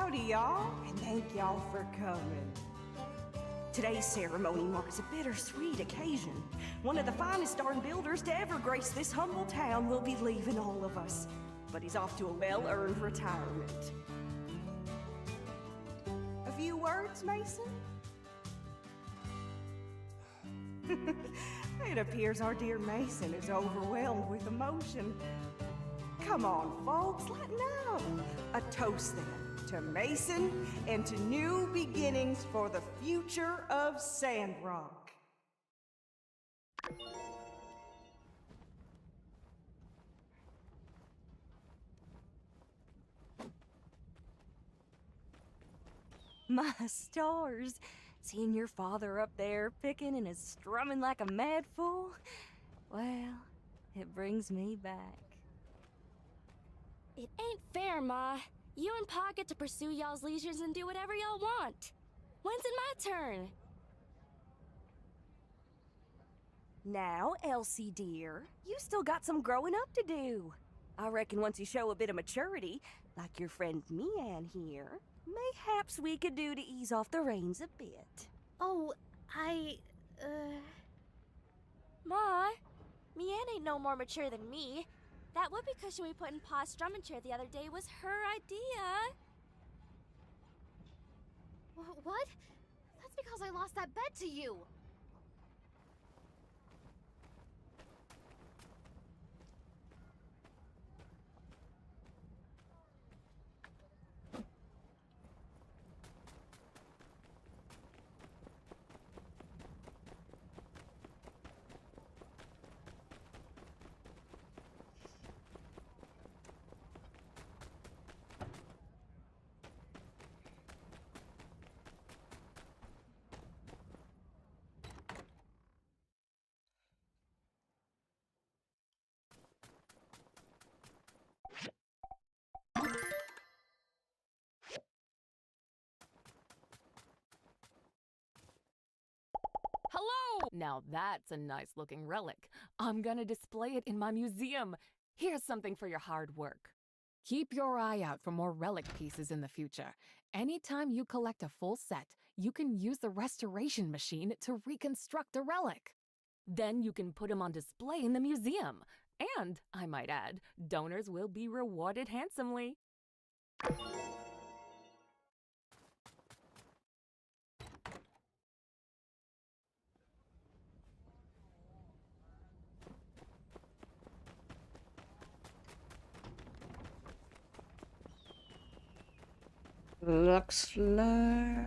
Speaker 5: Howdy, y'all, and thank y'all for coming. Today's ceremony marks a bittersweet occasion. One of the finest darn builders to ever grace this humble town will be leaving all of us, but he's off to a well-earned retirement. A few words, Mason? It appears our dear Mason is overwhelmed with emotion. Come on, folks, let know. A toast then to Mason and to new beginnings for the future of Sandrock. My stars. Seeing your father up there picking and strumming like a mad fool, well, it brings me back.
Speaker 11: It ain't fair, Ma. You and Pa get to pursue y'all's leisures and do whatever y'all want. When's it my turn?
Speaker 5: Now, Elsie dear, you still got some growing up to do. I reckon once you show a bit of maturity, like your friend Mian here, mayhaps we could do to ease off the reins a bit.
Speaker 7: Oh,
Speaker 11: Ma, Mian ain't no more mature than me. That whoopee cushion we put in Pa's strumming chair the other day was her idea.
Speaker 7: What? That's because I lost that bet to you.
Speaker 8: Hello! Now that's a nice looking relic. I'm gonna display it in my museum. Here's something for your hard work. Keep your eye out for more relic pieces in the future. Anytime you collect a full set, you can use the restoration machine to reconstruct a relic. Then you can put them on display in the museum. And, I might add, donors will be rewarded handsomely.
Speaker 2: Luxler.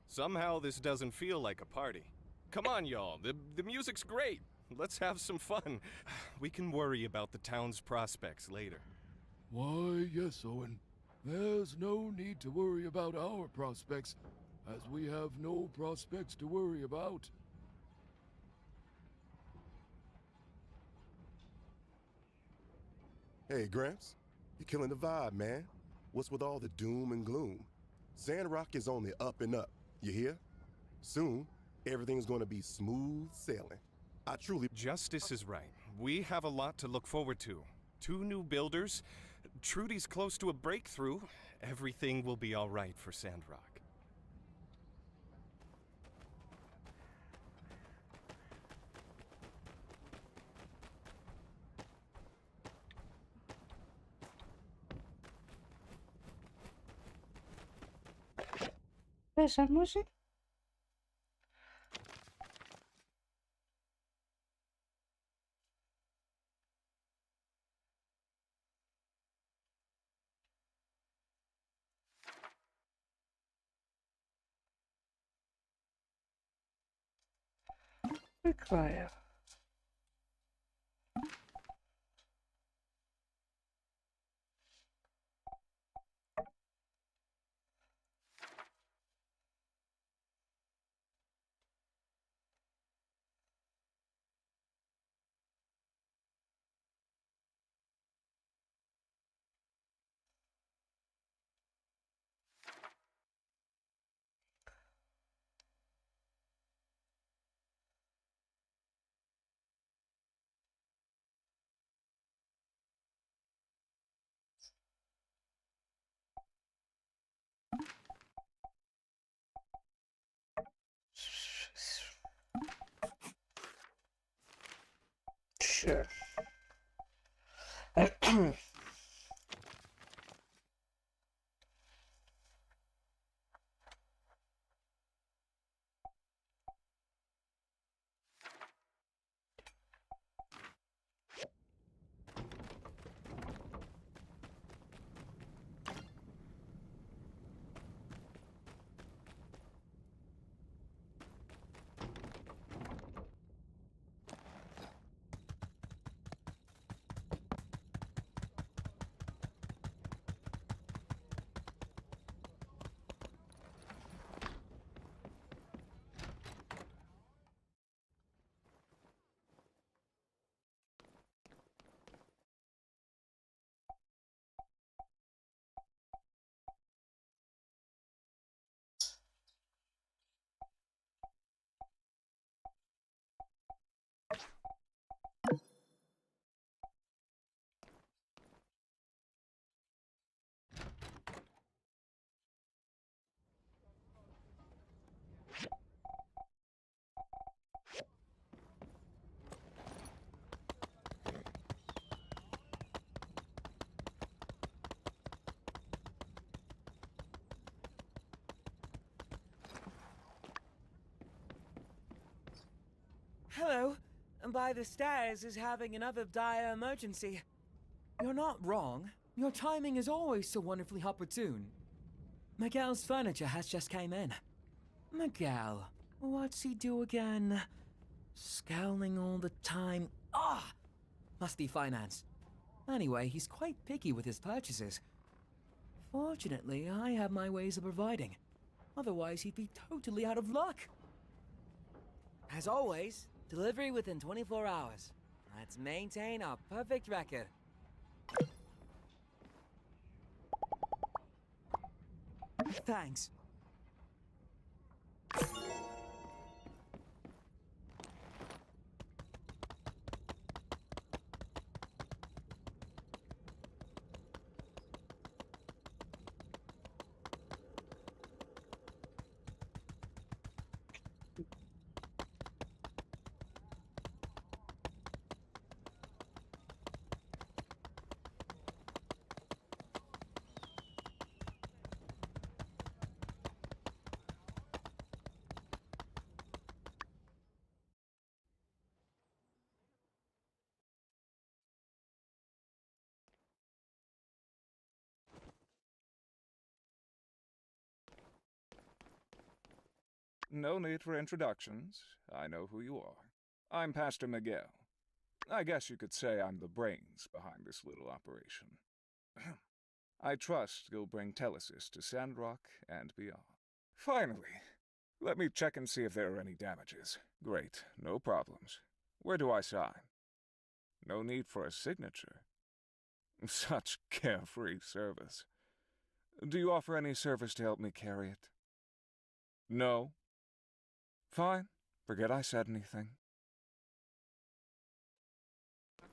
Speaker 6: Somehow this doesn't feel like a party. Come on, y'all. The music's great. Let's have some fun. We can worry about the town's prospects later.
Speaker 12: Why, yes, Owen. There's no need to worry about our prospects, as we have no prospects to worry about.
Speaker 13: Hey, Gramps. You're killing the vibe, man. What's with all the doom and gloom? Sandrock is on the up and up, you hear? Soon, everything's gonna be smooth sailing. I truly...
Speaker 6: Justice is right. We have a lot to look forward to. 2 new builders. Trudy's close to a breakthrough. Everything will be all right for Sandrock.
Speaker 2: Esa música. Require. Sure.
Speaker 4: Hello. By the stairs is having another dire emergency. You're not wrong. Your timing is always so wonderfully opportune. Miguel's furniture has just came in. Miguel, what's he do again? Scowling all the time. Ah! Must be finance. Anyway, he's quite picky with his purchases. Fortunately, I have my ways of providing. Otherwise, he'd be totally out of luck. As always, delivery within 24 hours. Let's maintain our perfect record. Thanks.
Speaker 14: No need for introductions. I know who you are. I'm Pastor Miguel. I guess you could say I'm the brains behind this little operation. I trust you'll bring Telesis to Sandrock and beyond. Finally! Let me check and see if there are any damages. Great, no problems. Where do I sign? No need for a signature. Such carefree service. Do you offer any service to help me carry it? No? Fine. Forget I said anything.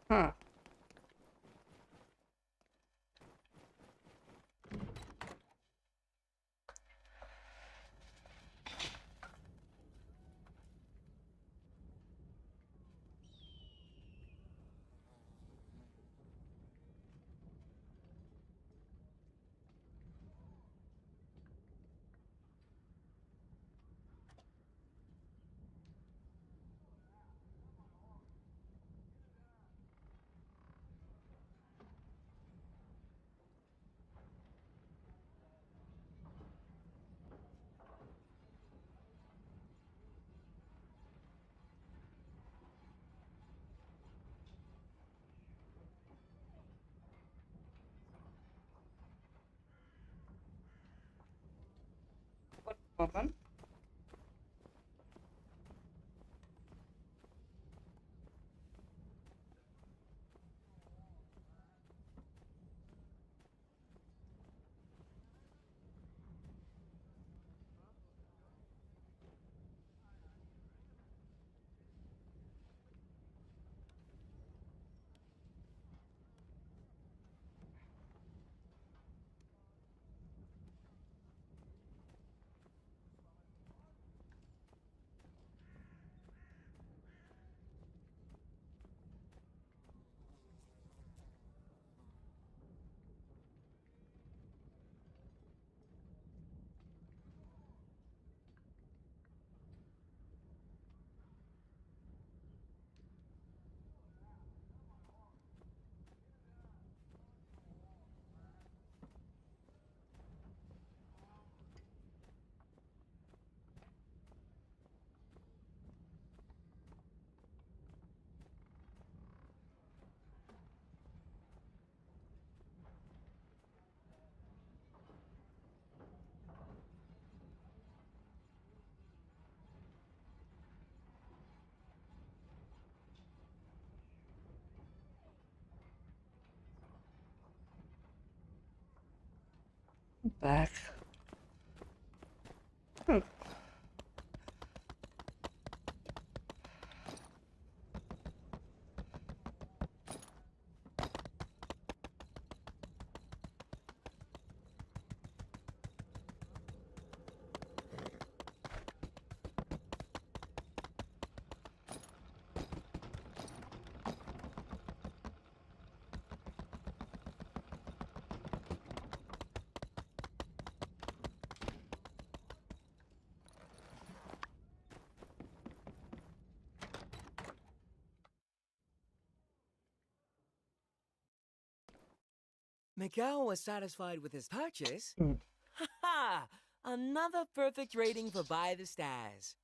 Speaker 2: Huh.
Speaker 1: Woman.
Speaker 2: Back. Oh.
Speaker 4: Miguel was satisfied with his purchase. Ha ha! Another perfect rating for By the Stairs.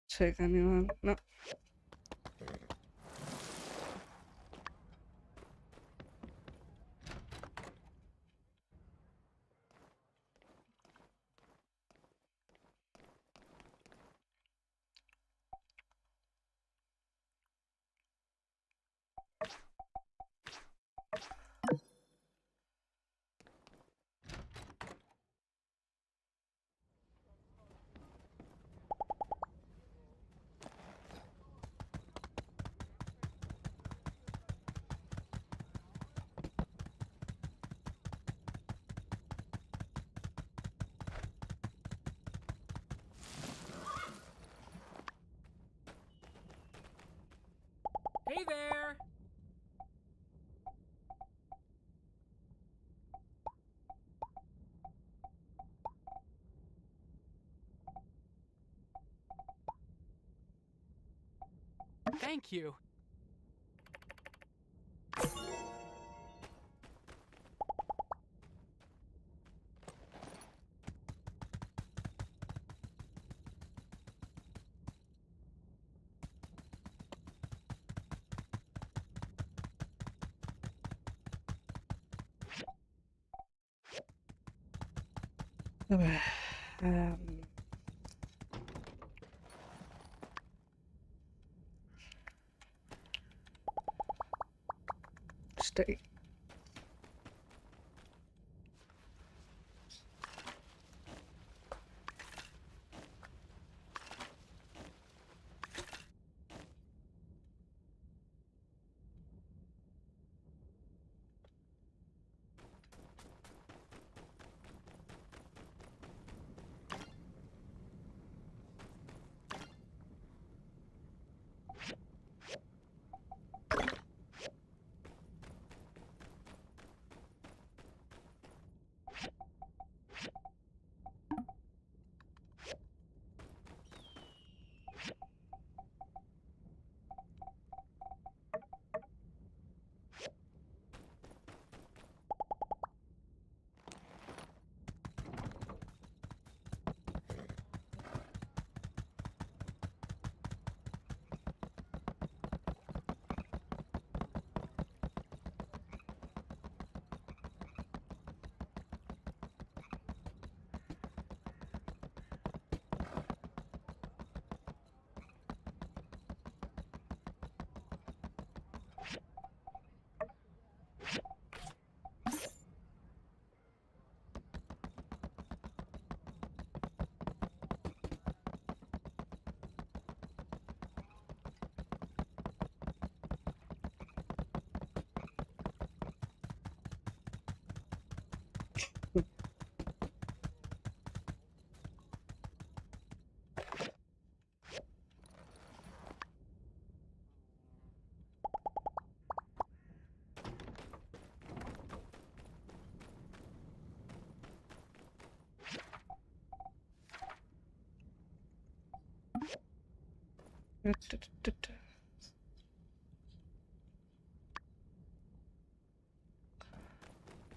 Speaker 2: Take anyone? No.
Speaker 4: Hey there!
Speaker 9: Thank you.
Speaker 2: Stay.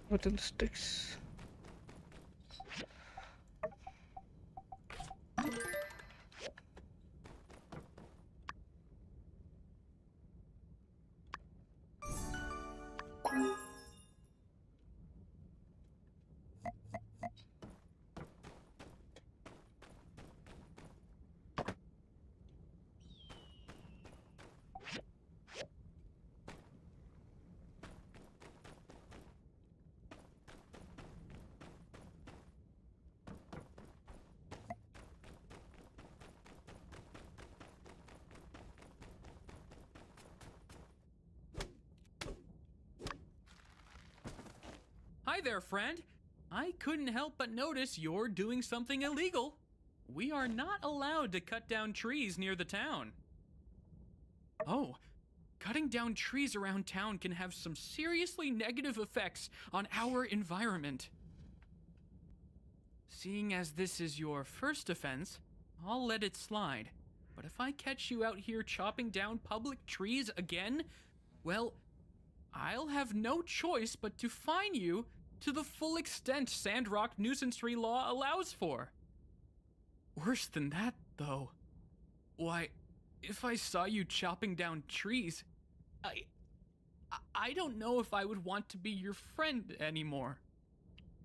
Speaker 2: Wooden sticks.
Speaker 9: Hi there, friend. I couldn't help but notice you're doing something illegal. We are not allowed to cut down trees near the town. Oh, cutting down trees around town can have some seriously negative effects on our environment. Seeing as this is your first offense, I'll let it slide. But if I catch you out here chopping down public trees again, well, I'll have no choice but to fine you to the full extent Sandrock nuisance tree law allows for. Worse than that, though. Why, if I saw you chopping down trees, I don't know if I would want to be your friend anymore.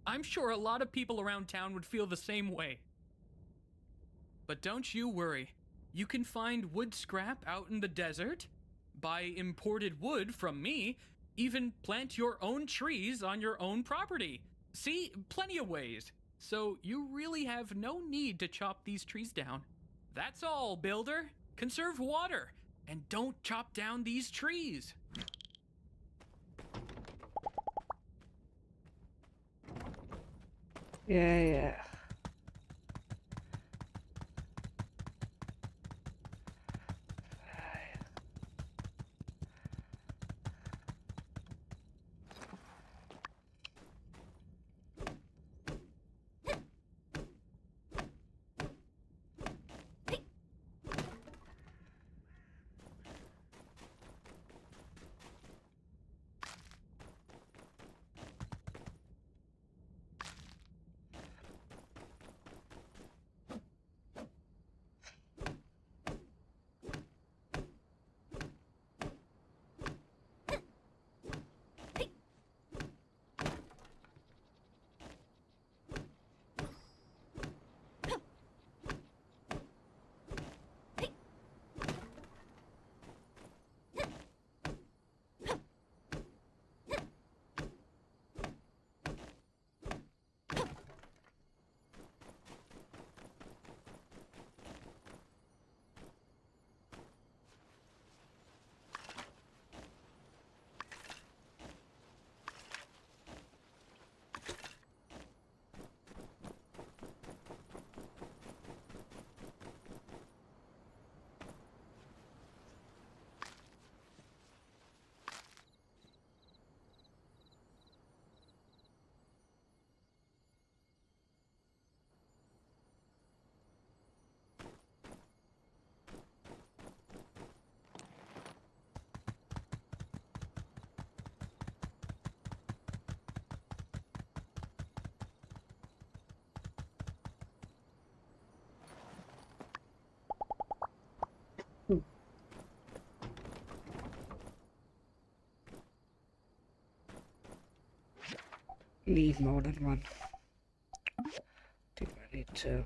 Speaker 9: I'm sure a lot of people around town would feel the same way. But don't you worry. You can find wood scrap out in the desert, buy imported wood from me, even plant your own trees on your own property. See, plenty of ways. So you really have no need to chop these trees down. That's all, builder. Conserve water, and don't chop down these trees.
Speaker 2: Yeah. Need more than one. Think I need two.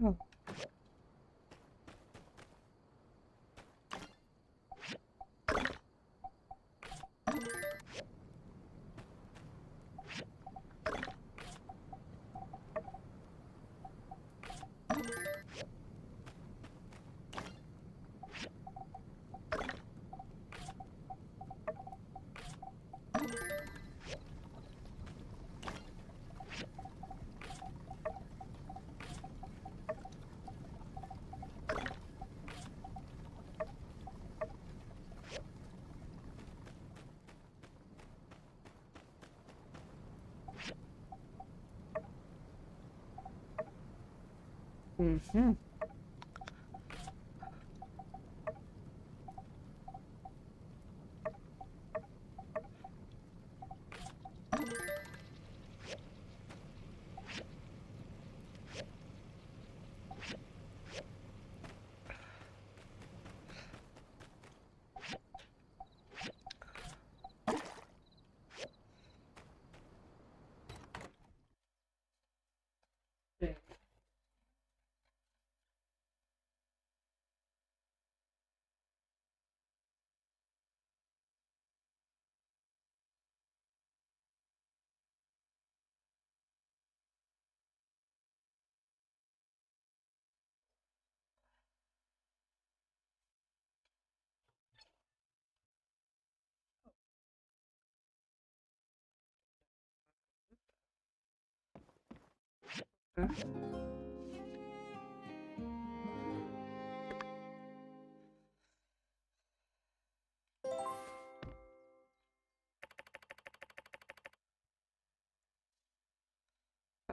Speaker 2: Oh. Mm-hmm.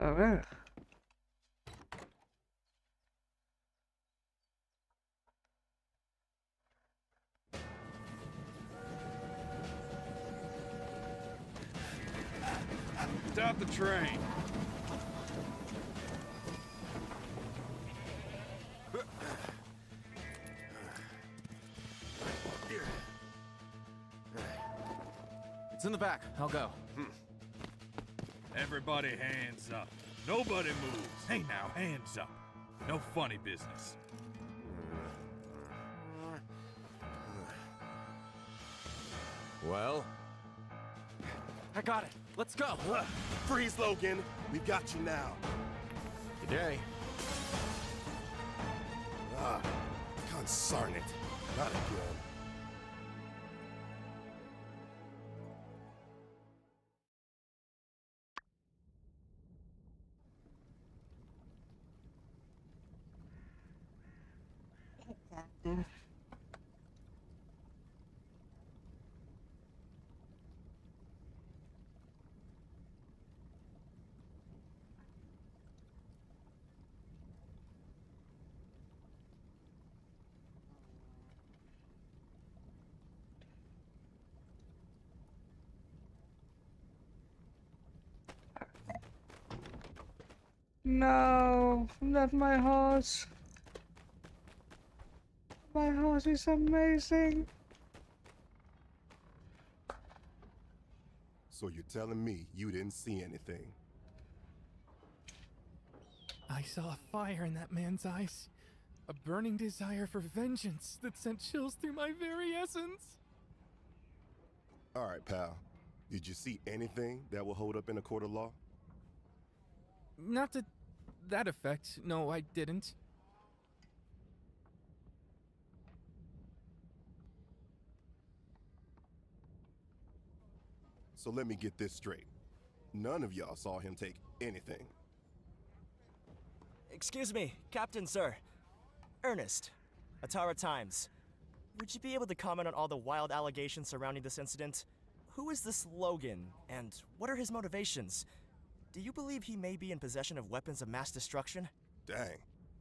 Speaker 2: Alright.
Speaker 6: Stop the train.
Speaker 10: It's in the back. I'll go.
Speaker 15: Everybody hands up. Nobody moves. Hey now, hands up. No funny business.
Speaker 10: Well? I got it. Let's go.
Speaker 13: Freeze, Logan. We got you now.
Speaker 10: Good day.
Speaker 13: Ah, concern it. Not again.
Speaker 2: No, not my horse. My horse is amazing.
Speaker 13: So you're telling me you didn't see anything?
Speaker 10: I saw a fire in that man's eyes. A burning desire for vengeance that sent chills through my very essence.
Speaker 13: All right, pal. Did you see anything that will hold up in a court of law?
Speaker 10: Not to that effect. No, I didn't.
Speaker 13: So let me get this straight. None of y'all saw him take anything.
Speaker 16: Excuse me, Captain, sir. Ernest, Atara Times. Would you be able to comment on all the wild allegations surrounding this incident? Who is this Logan, and what are his motivations? Do you believe he may be in possession of weapons of mass destruction?
Speaker 13: Dang.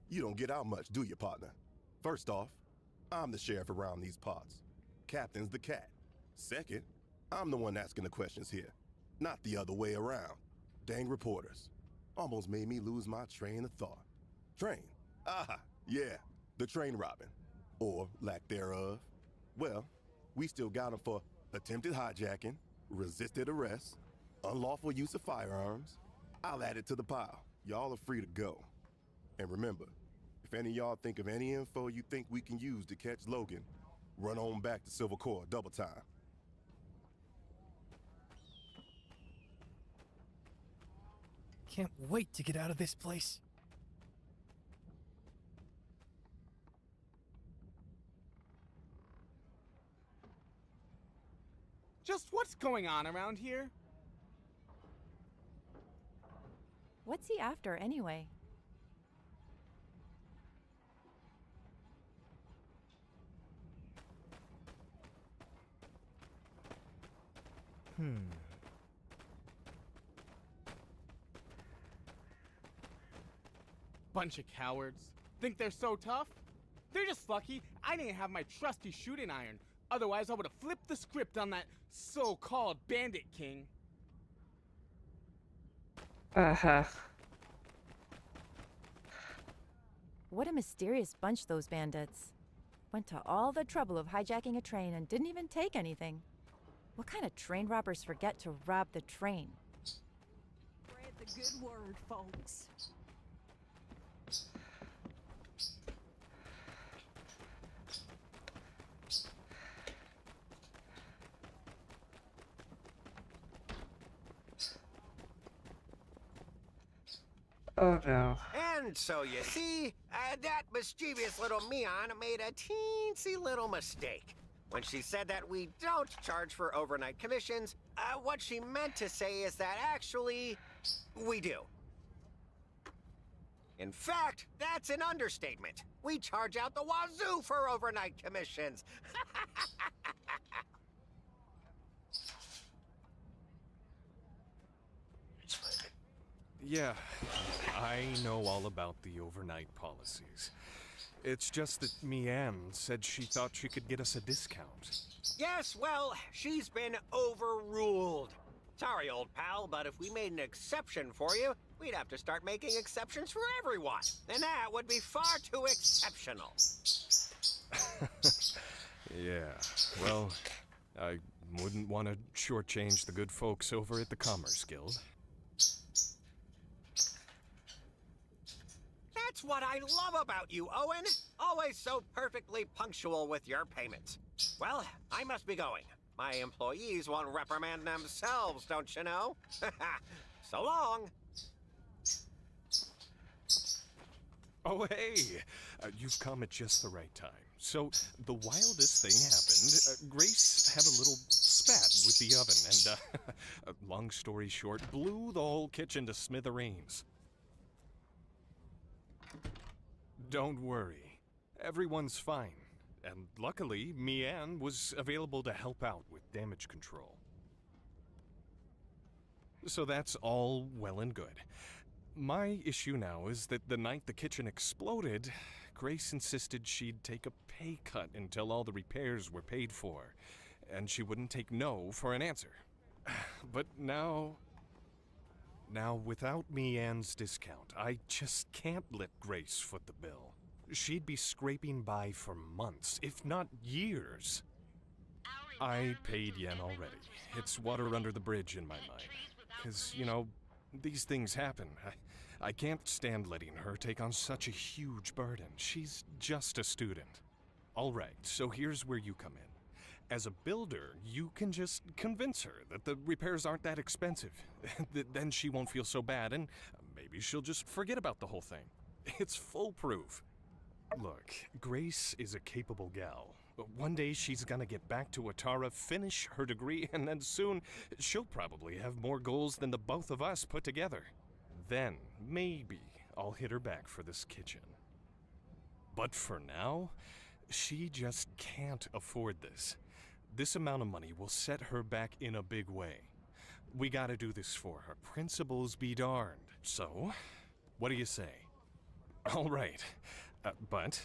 Speaker 13: You don't get out much, do you, partner? First off, I'm the sheriff around these parts. Captain's the cat. Second, I'm the one asking the questions here, not the other way around. Dang reporters. Almost made me lose my train of thought. Train? Ah, yeah, the train robbing. Or lack thereof. Well, we still got him for attempted hijacking, resisted arrest, unlawful use of firearms. I'll add it to the pile. Y'all are free to go. And remember, if any of y'all think of any info you think we can use to catch Logan, run on back to Silver Core, double time.
Speaker 10: Can't wait to get out of this place.
Speaker 17: Just what's going on around here?
Speaker 18: What's he after, anyway?
Speaker 17: Bunch of cowards. Think they're so tough? They're just lucky I didn't have my trusty shooting iron. Otherwise, I would have flipped the script on that so-called Bandit King.
Speaker 18: What a mysterious bunch, those bandits. Went to all the trouble of hijacking a train and didn't even take anything. What kind of train robbers forget to rob the train?
Speaker 5: Spread the good word, folks.
Speaker 2: Oh no.
Speaker 19: And so you see, that mischievous little Mian made a teensy little mistake. When she said that we don't charge for overnight commissions, what she meant to say is that actually, we do. In fact, that's an understatement. We charge out the wazoo for overnight commissions.
Speaker 6: Yeah, I know all about the overnight policies. It's just that Mian said she thought she could get us a discount.
Speaker 19: Yes, well, she's been overruled. Sorry, old pal, but if we made an exception for you, we'd have to start making exceptions for everyone. And that would be far too exceptional.
Speaker 6: Yeah, well, I wouldn't want to shortchange the good folks over at the Commerce Guild.
Speaker 19: That's what I love about you, Owen. Always so perfectly punctual with your payments. Well, I must be going. My employees won't reprimand themselves, don't you know? So long.
Speaker 6: Oh, hey! You've come at just the right time. So, the wildest thing happened. Grace had a little spat with the oven and, long story short, blew the whole kitchen to smithereens. Don't worry. Everyone's fine. And luckily, Mian was available to help out with damage control. So that's all well and good. My issue now is that the night the kitchen exploded, Grace insisted she'd take a pay cut until all the repairs were paid for, and she wouldn't take no for an answer. But now, without Mian's discount, I just can't let Grace foot the bill. She'd be scraping by for months, if not years. I paid Yen already. It's water under the bridge in my mind. 'Cause, you know, these things happen. I can't stand letting her take on such a huge burden. She's just a student. All right, so here's where you come in. As a builder, you can just convince her that the repairs aren't that expensive. Then she won't feel so bad, and maybe she'll just forget about the whole thing. It's foolproof. Look, Grace is a capable gal. One day she's gonna get back to Atara, finish her degree, and then soon she'll probably have more goals than the both of us put together. Then, maybe I'll hit her back for this kitchen. But for now, she just can't afford this. This amount of money will set her back in a big way. We gotta do this for her. Principles be darned. So, what do you say? All right. But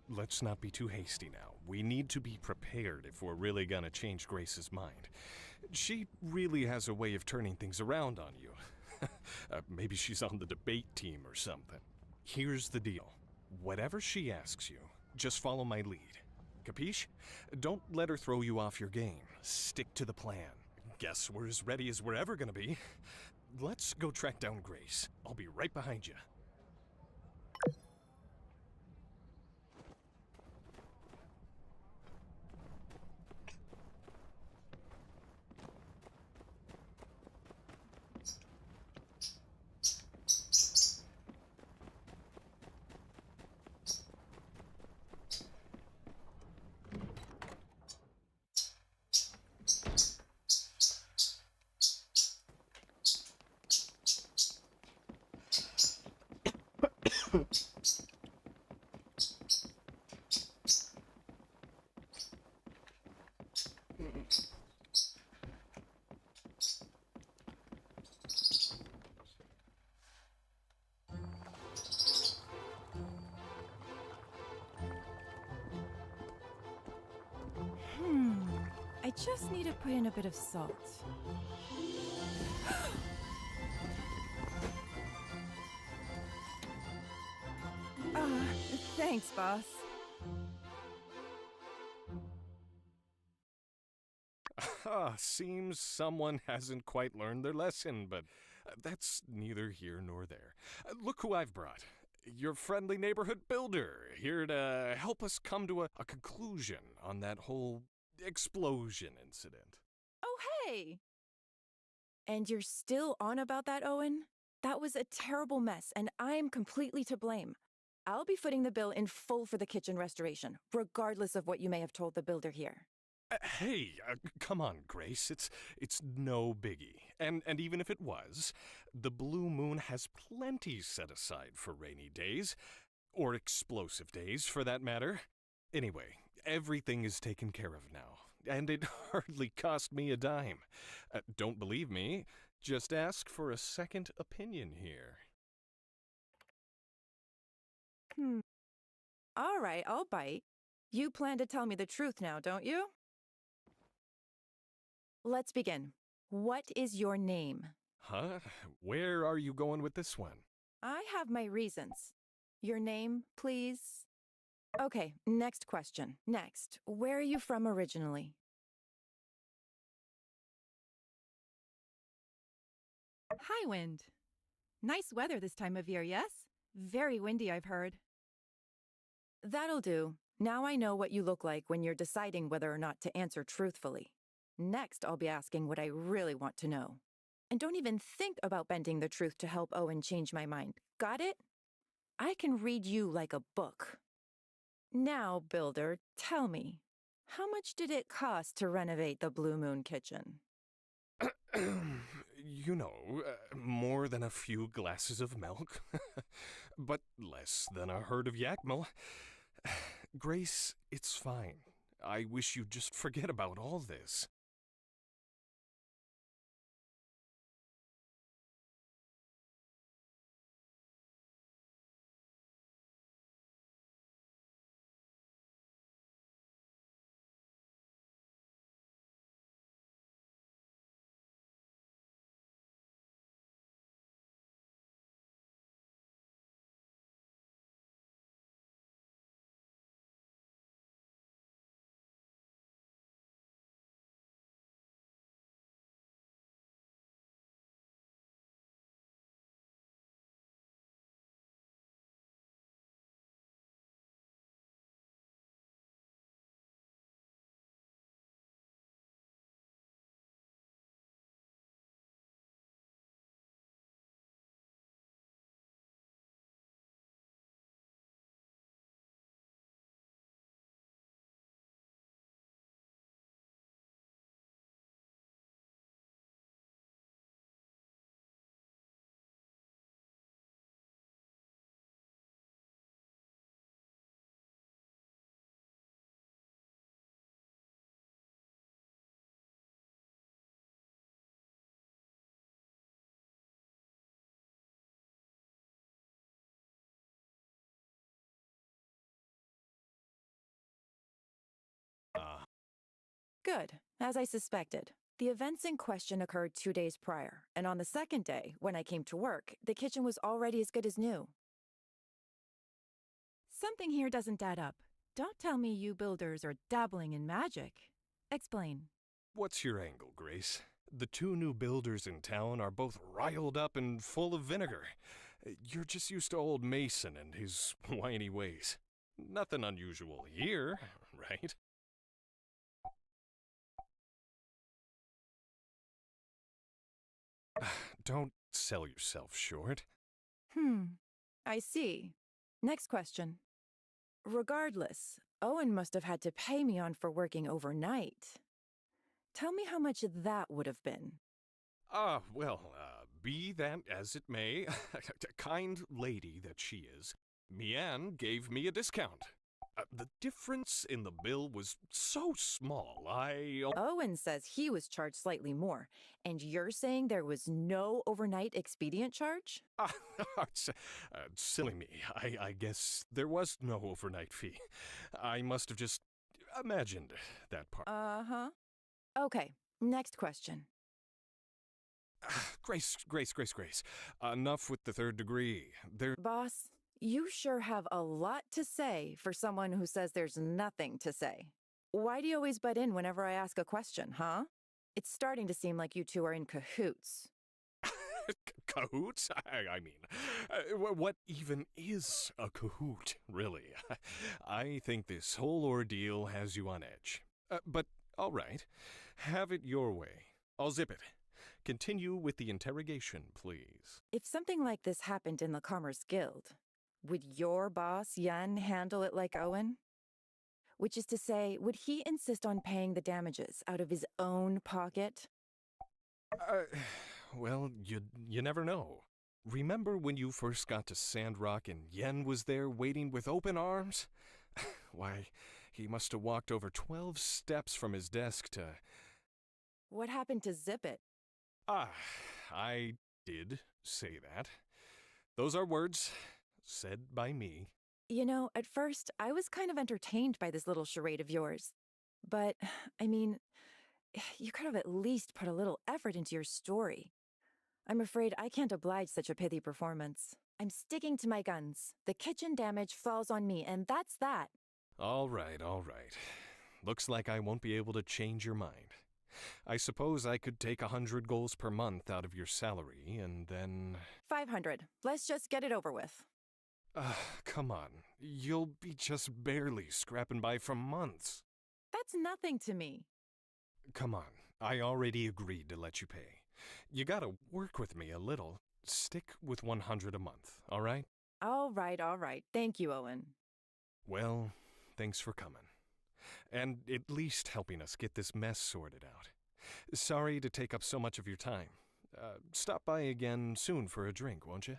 Speaker 6: let's not be too hasty now. We need to be prepared if we're really gonna change Grace's mind. She really has a way of turning things around on you. Maybe she's on the debate team or something. Here's the deal. Whatever she asks you, just follow my lead. Capiche? Don't let her throw you off your game. Stick to the plan. Guess we're as ready as we're ever gonna be. Let's go track down Grace. I'll be right behind you.
Speaker 18: I just need to put in a bit of salt. Thanks, boss.
Speaker 6: Seems someone hasn't quite learned their lesson, but that's neither here nor there. Look who I've brought. Your friendly neighborhood builder, here to help us come to a conclusion on that whole explosion incident.
Speaker 18: Oh, hey! And you're still on about that, Owen? That was a terrible mess, and I'm completely to blame. I'll be footing the bill in full for the kitchen restoration, regardless of what you may have told the builder here.
Speaker 6: Hey, come on, Grace. It's no biggie. And even if it was, the Blue Moon has plenty set aside for rainy days, or explosive days, for that matter. Anyway, everything is taken care of now, and it hardly cost me a dime. Don't believe me? Just ask for a second opinion here.
Speaker 18: All right, I'll bite. You plan to tell me the truth now, don't you? Let's begin. What is your name?
Speaker 6: Huh? Where are you going with this one?
Speaker 18: I have my reasons. Your name, please? Okay, next question. Next, where are you from originally? Highwind. Nice weather this time of year, yes? Very windy, I've heard. That'll do. Now I know what you look like when you're deciding whether or not to answer truthfully. Next, I'll be asking what I really want to know. And don't even think about bending the truth to help Owen change my mind. Got it? I can read you like a book. Now, Builder, tell me, how much did it cost to renovate the Blue Moon kitchen?
Speaker 6: You know, more than a few glasses of milk, but less than a herd of Yakmel. Grace, it's fine. I wish you'd just forget about all this.
Speaker 18: Good, as I suspected. The events in question occurred 2 days prior, and on the second day, when I came to work, the kitchen was already as good as new. Something here doesn't add up. Don't tell me you builders are dabbling in magic. Explain.
Speaker 6: What's your angle, Grace? The two new builders in town are both riled up and full of vinegar. You're just used to old Mason and his whiny ways. Nothing unusual here, right? Don't sell yourself short.
Speaker 18: I see. Next question. Regardless, Owen must have had to pay me on for working overnight. Tell me how much that would have been.
Speaker 6: be that as it may, kind lady that she is, Mian gave me a discount. The difference in the bill was so small,
Speaker 18: Owen says he was charged slightly more, and you're saying there was no overnight expedient charge?
Speaker 6: Silly me. I guess there was no overnight fee. I must have just imagined that part.
Speaker 18: Uh-huh. Okay, next question.
Speaker 6: Grace. Enough with the third degree.
Speaker 18: Boss, you sure have a lot to say for someone who says there's nothing to say. Why do you always butt in whenever I ask a question, huh? It's starting to seem like you two are in cahoots.
Speaker 6: Cahoots? I mean, what even is a cahoot, really? I think this whole ordeal has you on edge. But, all right. Have it your way. I'll zip it. Continue with the interrogation, please.
Speaker 18: If something like this happened in the Commerce Guild, would your boss, Yen, handle it like Owen? Which is to say, would he insist on paying the damages out of his own pocket?
Speaker 6: Well, you never know. Remember when you first got to Sandrock and Yen was there waiting with open arms? Why, he must have walked over 12 steps from his desk to...
Speaker 18: What happened to Zip It?
Speaker 6: I did say that. Those are words said by me.
Speaker 18: You know, at first, I was kind of entertained by this little charade of yours. But, I mean, you could have at least put a little effort into your story. I'm afraid I can't oblige such a pithy performance. I'm sticking to my guns. The kitchen damage falls on me, and that's that.
Speaker 6: All right. Looks like I won't be able to change your mind. I suppose I could take 100 goals per month out of your salary, and then...
Speaker 18: 500. Let's just get it over with.
Speaker 6: Come on. You'll be just barely scrapping by for months.
Speaker 18: That's nothing to me.
Speaker 6: Come on. I already agreed to let you pay. You gotta work with me a little. Stick with 100 a month, all right?
Speaker 18: All right. Thank you, Owen.
Speaker 6: Well, thanks for coming. And at least helping us get this mess sorted out. Sorry to take up so much of your time. Stop by again soon for a drink, won't you?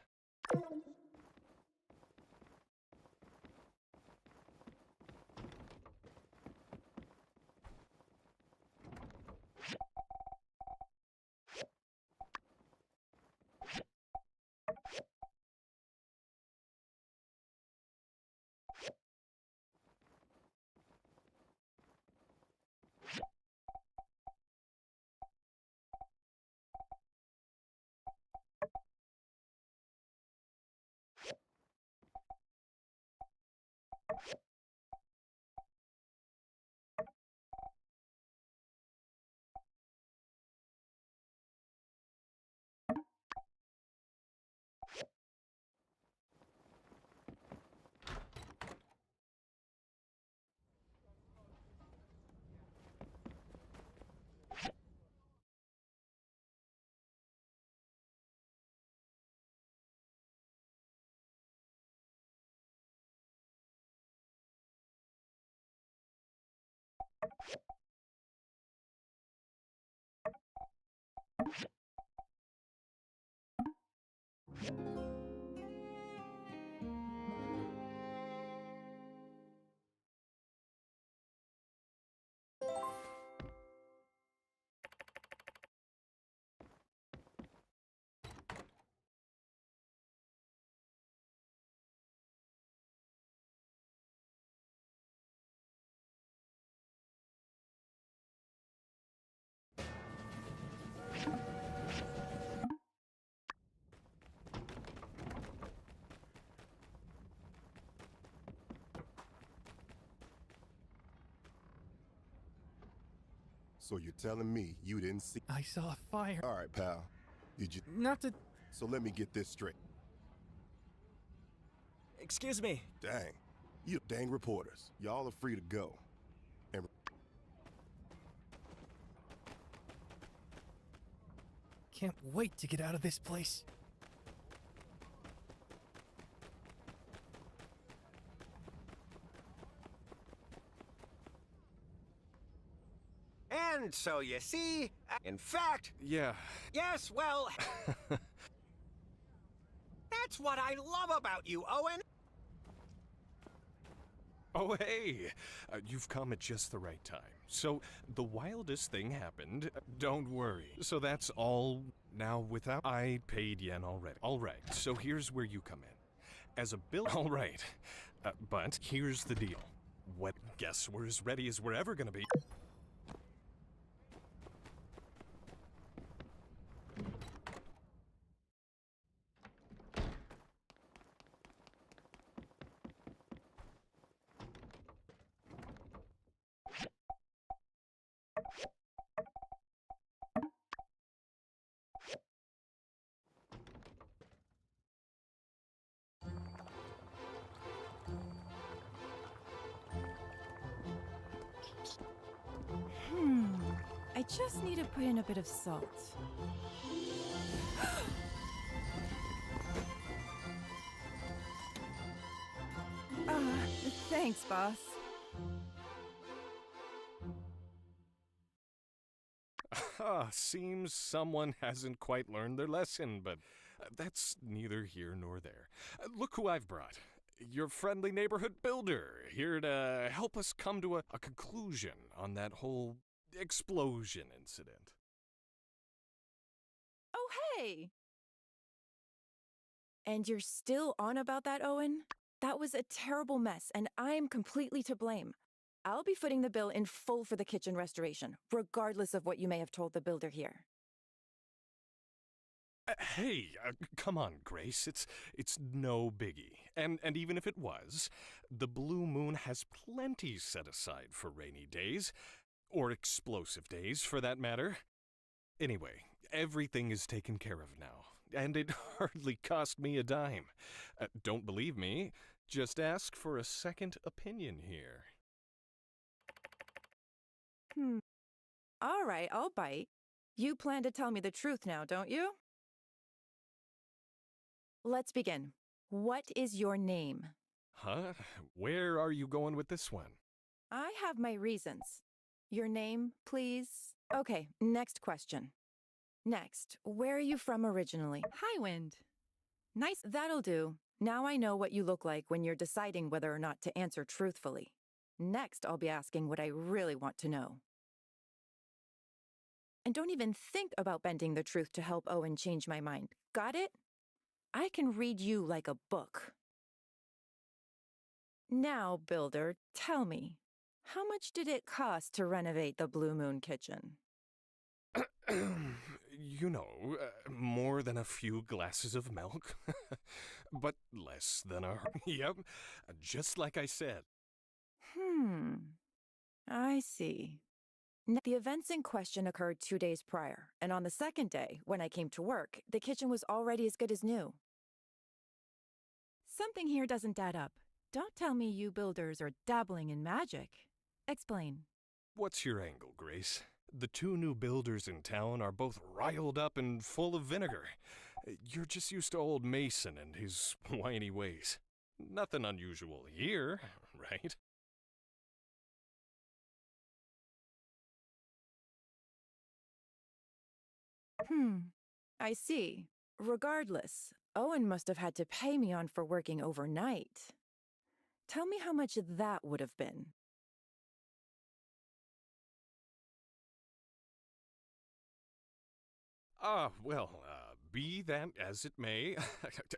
Speaker 13: So you're telling me you didn't see...
Speaker 10: I saw a fire.
Speaker 13: All right, pal. Did you...
Speaker 10: Not to...
Speaker 13: So let me get this straight.
Speaker 16: Excuse me.
Speaker 13: Dang. You dang reporters. Y'all are free to go. And...
Speaker 10: Can't wait to get out of this place.
Speaker 19: And so you see, in fact...
Speaker 6: Yeah.
Speaker 19: Yes, well... That's what I love about you, Owen!
Speaker 6: Oh, hey! You've come at just the right time. So, the wildest thing happened. Don't worry. So that's all now without... I paid yen already. Alright, so here's where you come in. As a bill... Alright. But here's the deal. What? Guess we're as ready as we're ever gonna be.
Speaker 18: I just need to put in a bit of salt. Thanks, boss.
Speaker 6: Seems someone hasn't quite learned their lesson, but that's neither here nor there. Look who I've brought. Your friendly neighborhood builder, here to help us come to a conclusion on that whole explosion incident.
Speaker 18: Oh, hey! And you're still on about that, Owen? That was a terrible mess, and I'm completely to blame. I'll be footing the bill in full for the kitchen restoration, regardless of what you may have told the builder here.
Speaker 6: Hey, come on, Grace. It's no biggie. And even if it was, the Blue Moon has plenty set aside for rainy days, or explosive days, for that matter. Anyway, everything is taken care of now, and it hardly cost me a dime. Don't believe me? Just ask for a second opinion here.
Speaker 18: All right, I'll bite. You plan to tell me the truth now, don't you? Let's begin. What is your name?
Speaker 6: Huh? Where are you going with this one?
Speaker 18: I have my reasons. Your name, please? Okay, next question. Next, where are you from originally? Highwind. Nice. That'll do. Now I know what you look like when you're deciding whether or not to answer truthfully. Next, I'll be asking what I really want to know. And don't even think about bending the truth to help Owen change my mind. Got it? I can read you like a book. Now, builder, tell me, how much did it cost to renovate the Blue Moon kitchen?
Speaker 6: You know, more than a few glasses of milk. But less than a... Yep, just like I said.
Speaker 18: I see. The events in question occurred 2 days prior, and on the second day, when I came to work, the kitchen was already as good as new. Something here doesn't add up. Don't tell me you builders are dabbling in magic. Explain.
Speaker 6: What's your angle, Grace? The two new builders in town are both riled up and full of vinegar. You're just used to old Mason and his whiny ways. Nothing unusual here, right?
Speaker 18: I see. Regardless, Owen must have had to pay me on for working overnight. Tell me how much that would have been.
Speaker 6: Be that as it may,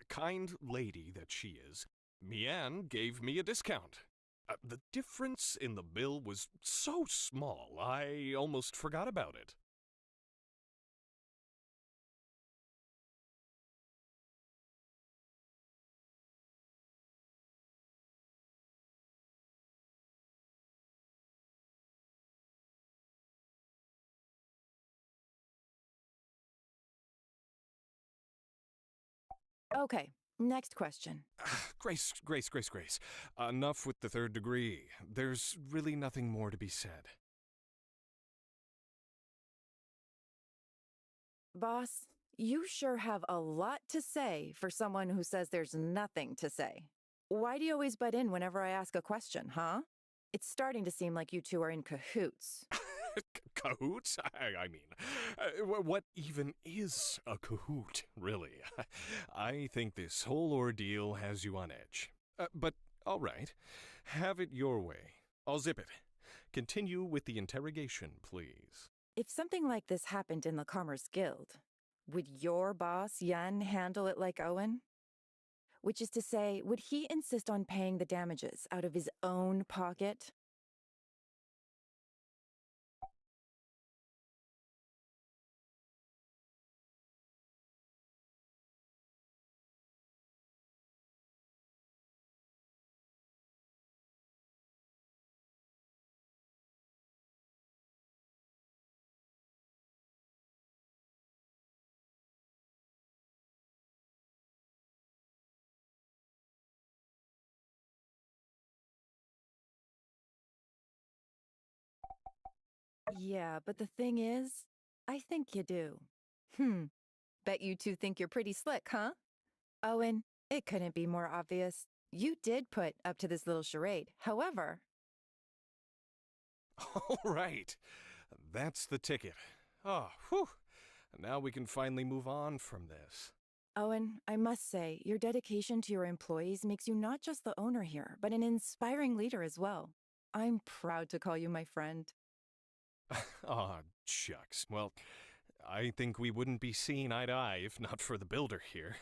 Speaker 6: kind lady that she is, Mian gave me a discount. The difference in the bill was so small, I almost forgot about it.
Speaker 18: Okay, next question.
Speaker 6: Grace. Enough with the third degree. There's really nothing more to be said.
Speaker 18: Boss, you sure have a lot to say for someone who says there's nothing to say. Why do you always butt in whenever I ask a question, huh? It's starting to seem like you two are in cahoots.
Speaker 6: Cahoots? I mean, what even is a cahoot, really? I think this whole ordeal has you on edge. But, all right. Have it your way. I'll zip it. Continue with the interrogation, please.
Speaker 18: If something like this happened in the Commerce Guild, would your boss, Yen, handle it like Owen? Which is to say, would he insist on paying the damages out of his own pocket? Yeah, but the thing is, I think you do. Bet you two think you're pretty slick, huh? Owen, it couldn't be more obvious. You did put up to this little charade. However...
Speaker 6: All right. That's the ticket. Oh, whew. Now we can finally move on from this.
Speaker 18: Owen, I must say, your dedication to your employees makes you not just the owner here, but an inspiring leader as well. I'm proud to call you my friend.
Speaker 6: Aw, shucks. Well, I think we wouldn't be seeing eye to eye if not for the builder here.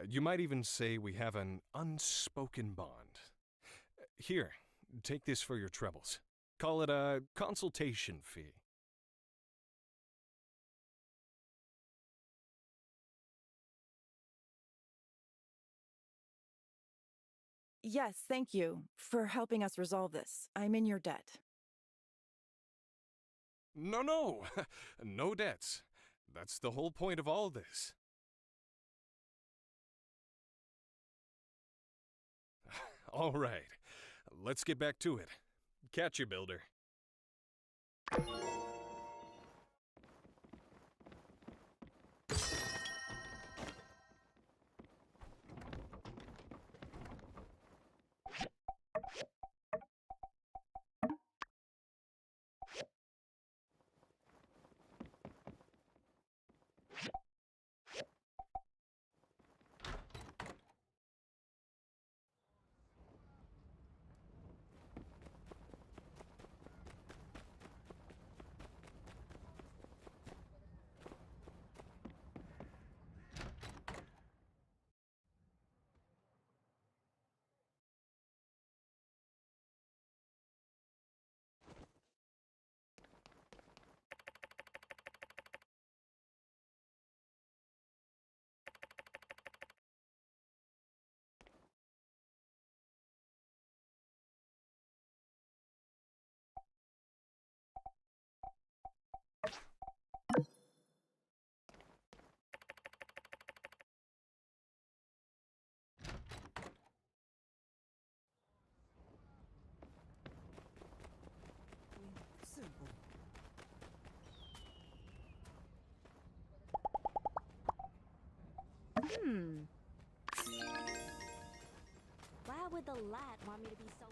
Speaker 6: You might even say we have an unspoken bond. Here, take this for your troubles. Call it a consultation fee.
Speaker 18: Yes, thank you for helping us resolve this. I'm in your debt.
Speaker 6: No. No debts. That's the whole point of all this. All right. Let's get back to it. Catch you, builder.
Speaker 11: Why would the lad want me to be so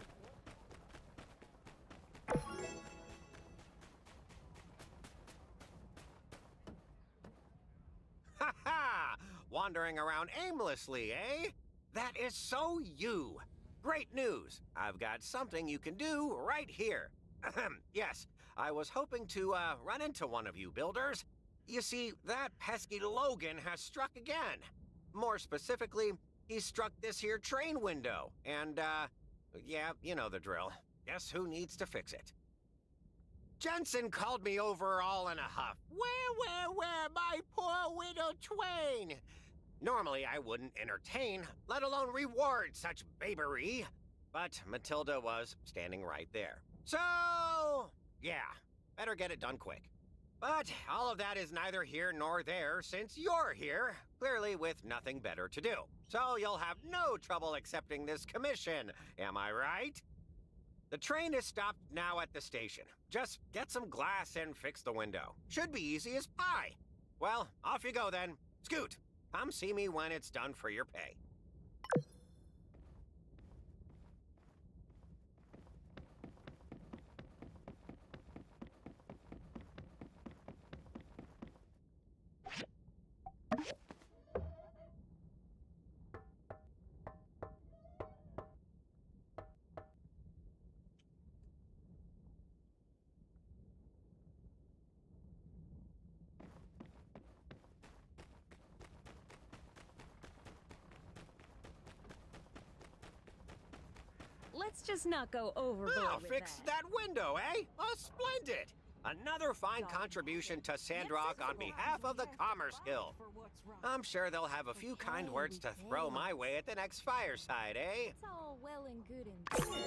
Speaker 19: Ha ha! Wandering around aimlessly, eh? That is so you. Great news. I've got something you can do right here. Ahem. Yes, I was hoping to run into one of you builders. You see, that pesky Logan has struck again. More specifically, he struck this here train window. And, yeah, you know the drill. Guess who needs to fix it? Jensen called me over all in a huff. Where, my poor widow twain? Normally I wouldn't entertain, let alone reward such babery. But Matilda was standing right there. So, yeah, better get it done quick. But all of that is neither here nor there since you're here, clearly with nothing better to do. So you'll have no trouble accepting this commission, am I right? The train is stopped now at the station. Just get some glass and fix the window. Should be easy as pie. Well, off you go then. Scoot, come see me when it's done for your pay.
Speaker 20: let's just not go overboard
Speaker 19: Oh,
Speaker 20: with
Speaker 19: fix that window, eh? Oh, splendid! Another fine contribution to Sandrock on behalf of the Commerce Guild. I'm sure they'll have a few kind words to throw my way at the next fireside, eh?
Speaker 11: It's all well and good in theory.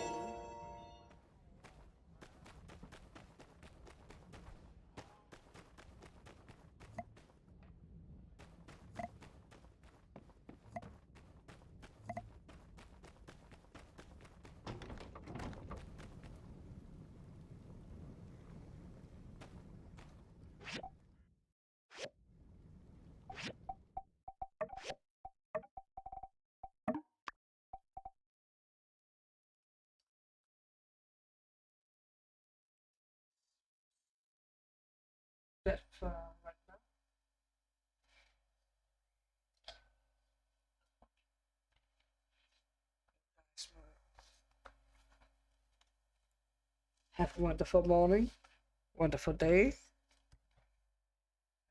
Speaker 2: That right now. Have a wonderful morning, wonderful day.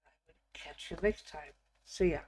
Speaker 2: I will catch you next time. See ya.